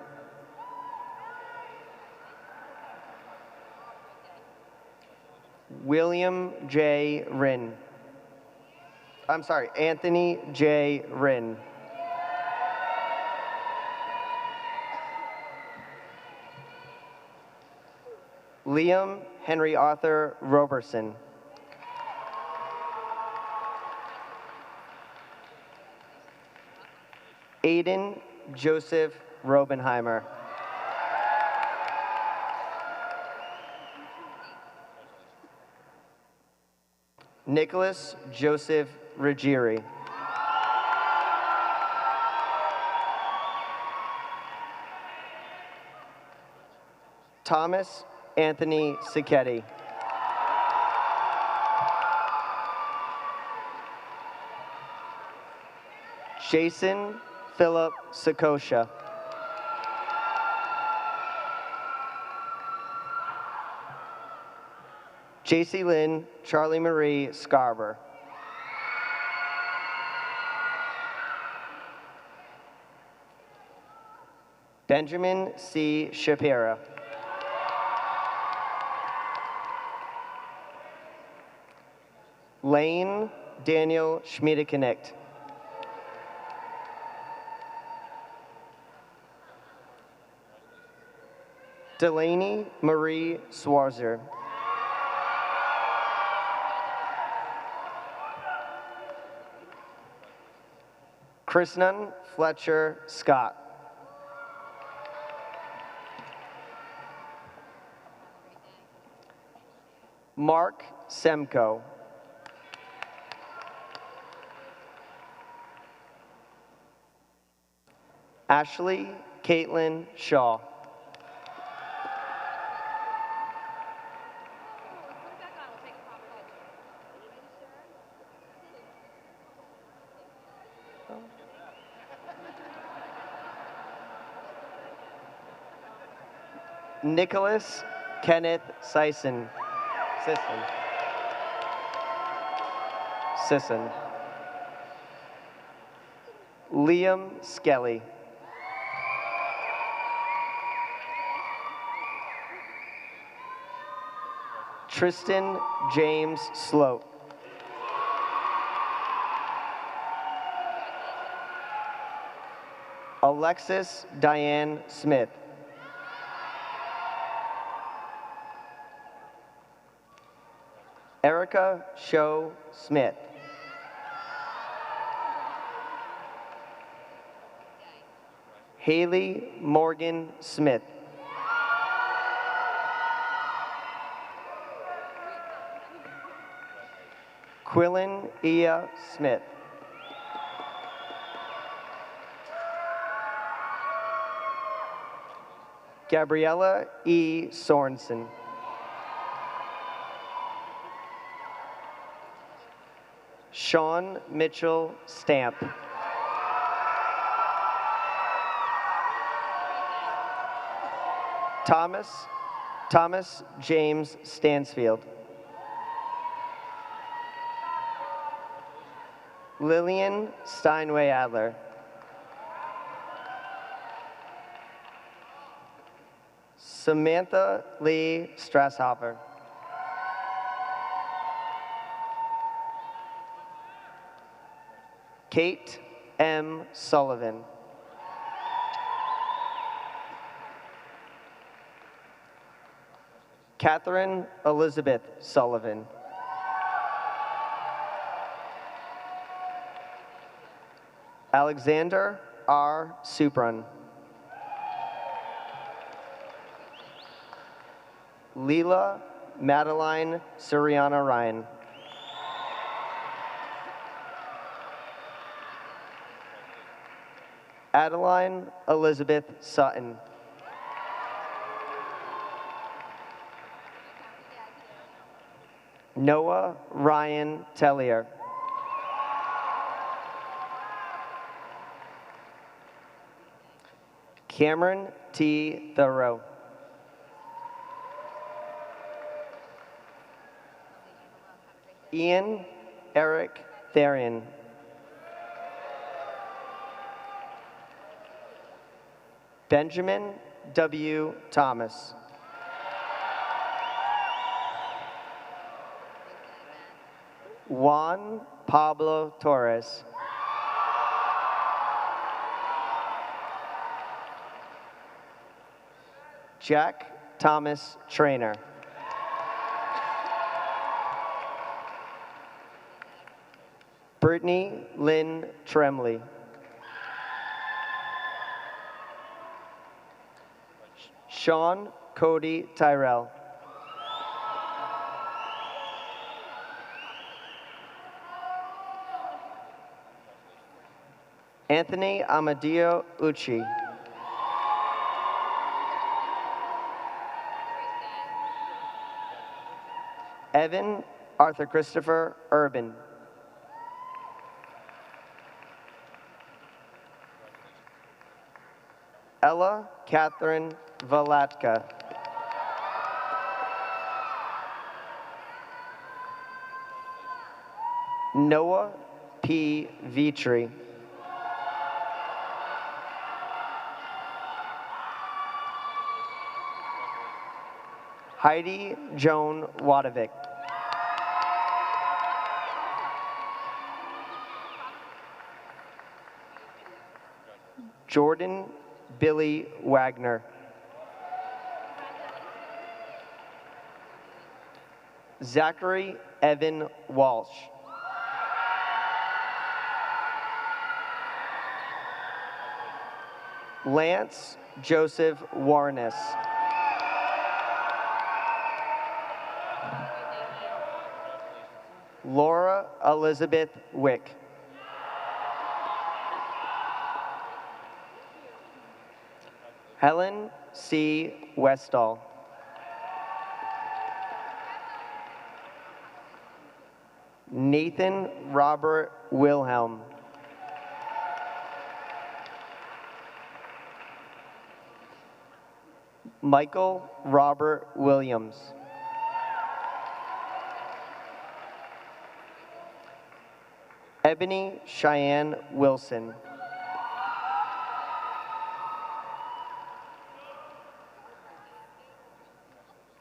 William J. Rinn. I'm sorry, Anthony J. Rinn. Liam Henry Arthur Roberson. Aiden Joseph Robenheimer. Nicholas Joseph Ruggieri. Thomas Anthony Sicchetti. Jason Philip Sakosha. JC Lynn Charlie Marie Scarver. Benjamin C. Shapira. Lane Daniel Schmiedeknecht. Delaney Marie Swarzer. Krishnan Fletcher Scott. Mark Semko. Ashley Caitlin Shaw. Nicholas Kenneth Sisson. Liam Skelly. Tristan James Sloat. Alexis Diane Smith. Erica Sho Smith. Haley Morgan Smith. Quillen Ia Smith. Gabriella E. Sorensen. Sean Mitchell Stamp. Thomas James Stansfield. Lillian Steinway Adler. Samantha Lee Strasshoffer. Kate M. Sullivan. Catherine Elizabeth Sullivan. Alexander R. Supran. Leela Madeline Suriana Ryan. Adeline Elizabeth Sutton. Noah Ryan Tellier. Cameron T. Thoreau. Ian Eric Therian. Benjamin W. Thomas. Juan Pablo Torres. Jack Thomas Trainer. Brittany Lynn Tremley. Sean Cody Tyrell. Anthony Amadeo Uchi. Evan Arthur Christopher Urban. Ella Catherine Valatka. Noah P. Vitri. Heidi Joan Wadovic. Jordan Billy Wagner. Zachary Evan Walsh. Lance Joseph Warnes. Laura Elizabeth Wick. Helen C. Westall. Nathan Robert Wilhelm. Michael Robert Williams. Ebony Cheyenne Wilson.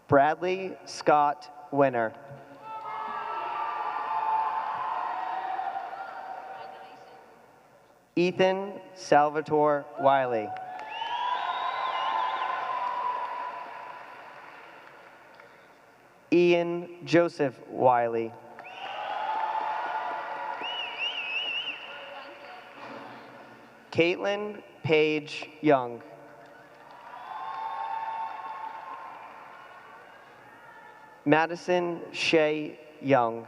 Bradley Scott Winner. Ethan Salvatore Wiley. Ian Joseph Wiley. Caitlin Paige Young. Madison Shea Young.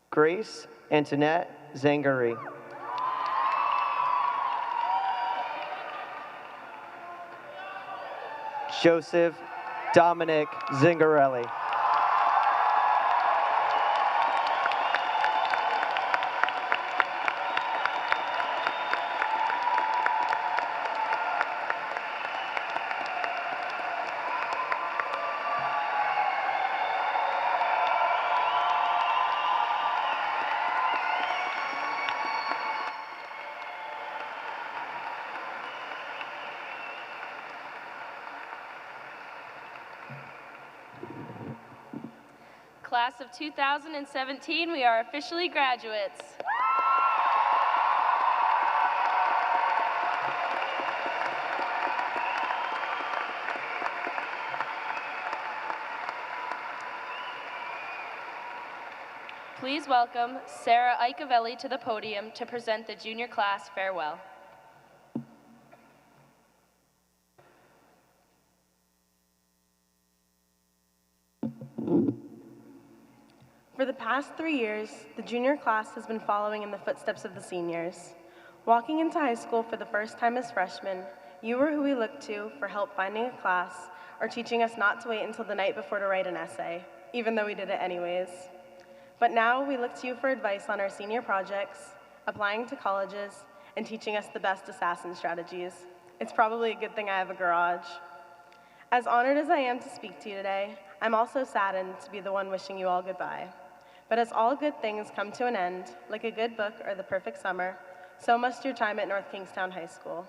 Grace Antoinette Zangari. Joseph Dominic Zingarelli. Class of 2017, we are officially graduates. Please welcome Sarah Icavelli to the podium to present the junior class farewell. For the past 3 years, the junior class has been following in the footsteps of the seniors. Walking into high school for the first time as freshmen, you were who we looked to for help finding a class or teaching us not to wait until the night before to write an essay, even though we did it anyways. But now we look to you for advice on our senior projects, applying to colleges, and teaching us the best assassin strategies. It's probably a good thing I have a garage. As honored as I am to speak to you today, I'm also saddened to be the one wishing you all goodbye. But as all good things come to an end, like a good book or the perfect summer, so must your time at North Kingstown High School.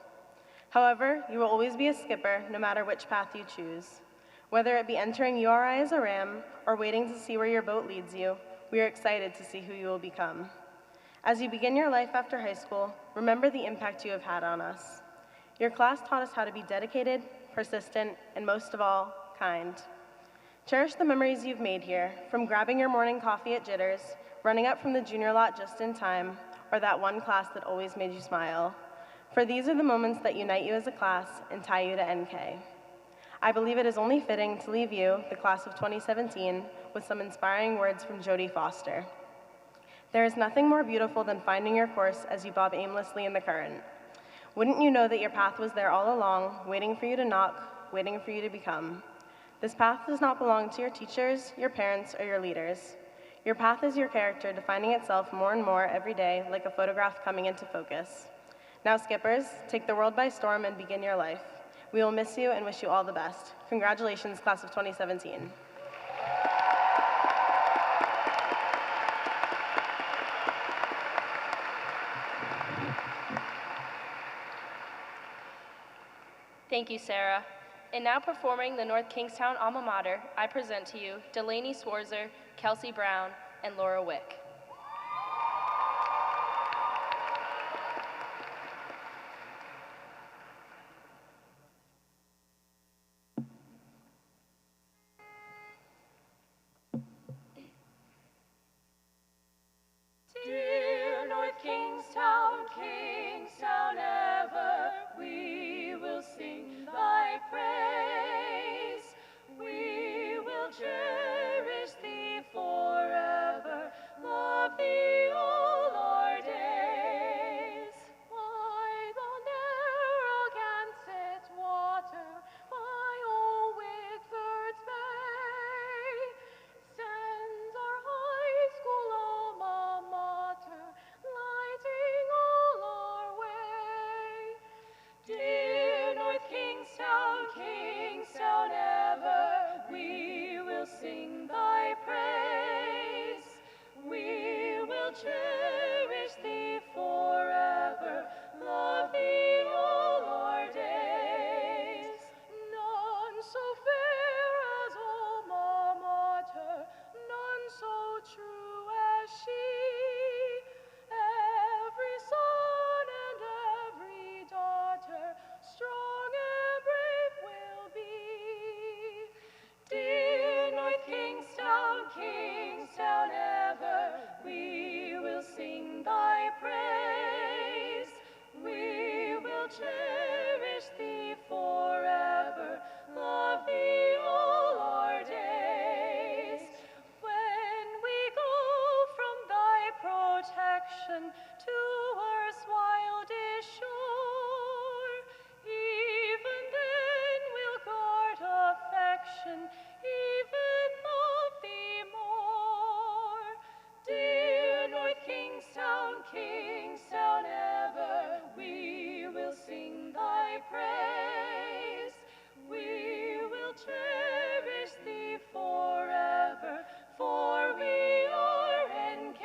However, you will always be a skipper no matter which path you choose. Whether it be entering URI as a Ram or waiting to see where your boat leads you, we are excited to see who you will become. As you begin your life after high school, remember the impact you have had on us. Your class taught us how to be dedicated, persistent, and most of all, kind. Cherish the memories you've made here, from grabbing your morning coffee at Jitters, running up from the junior lot just in time, or that one class that always made you smile. For these are the moments that unite you as a class and tie you to NK. I believe it is only fitting to leave you, the class of 2017, with some inspiring words from Jodie Foster. There is nothing more beautiful than finding your course as you bob aimlessly in the current. Wouldn't you know that your path was there all along, waiting for you to knock, waiting for you to become? This path does not belong to your teachers, your parents, or your leaders. Your path is your character defining itself more and more every day like a photograph coming into focus. Now, skippers, take the world by storm and begin your life. We will miss you and wish you all the best. Congratulations, class of 2017. Thank you, Sarah. And now performing the North Kingstown alma mater, I present to you Delaney Swarzer, Kelsey Brown, and Laura Wick. Dear North Kingstown, Kingstown ever, we will sing thy praise. We will cherish thee forever, love thee all our days. By the Narragansett water, by old Wickford's bay, stands our high school alma mater, lighting all our way. Dear North Kingstown, Kingstown ever, we will sing thy praise. We will cherish thee forever, love thee all our days. None so fair as alma mater, none so true as she. Every son and every daughter, strong and brave will be. Dear North Kingstown, Kingstown ever, we will sing thy praise. We will cherish thee forever, love thee all our days. When we go from thy protection to earth's wildest shore, even then we'll guard affection, even love thee more. Dear North Kingstown, Kingstown ever, we will sing thy praise. We will cherish thee forever, for we are NK.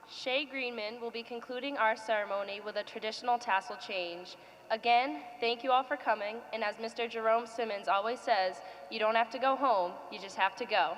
Shay Greenman will be concluding our ceremony with a traditional tassel change. Again, thank you all for coming, and as Mr. Jerome Simmons always says, you don't have to go home, you just have to go.